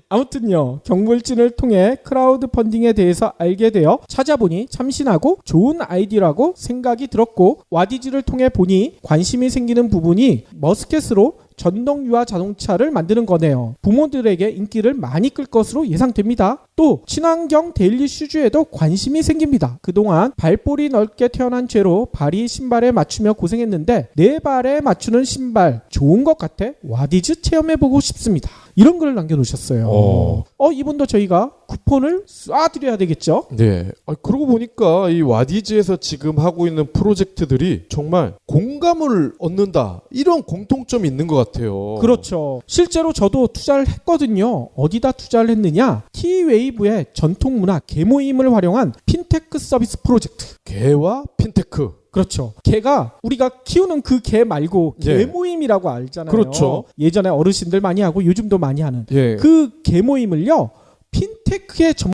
아무튼요, 경물진을 통해 크라우드 펀딩에 대해서 알게 되어 찾아보니 참신하고 좋은 아이디어라고 생각이 들었고, 와디즈를 통해 보니 관심이 생기는 부분이 머스켓으로 전동 유아 자동차를 만드는 거네요. 부모들에게 인기를 많이 끌 것으로 예상됩니다. 또 친환경 데일리 슈즈에도 관심이 생깁니다. 그동안 발볼이 넓게 태어난 죄로 발이 신발에 맞추며 고생했는데 내 발에 맞추는 신발 좋은 것 같아 와디즈 체험해보고 싶습니다. 이런 글을 남겨놓으셨어요. 이분도 저희가 쿠폰을 쏴드려야 되겠죠? 네. 그러고 보니까 이 와디즈에서 지금 하고 있는 프로젝트들이 정말 공감을 얻는다, 이런 공통점이 있는 것 같아요. 그렇죠. 실제로 저도 투자를 했거든요. 어디다 투자를 했느냐? 키웨이브의 전통문화 개모임을 활용한 핀테크 서비스 프로젝트. 개와 핀테크. 그렇죠. 개가 우리가 키우는 그 개 말고 개모임이라고 알잖아요. 그렇죠. 예전에 어르신들 많이 하고 요즘도 많이 하는 예. 그 개모임을요, 핀테크의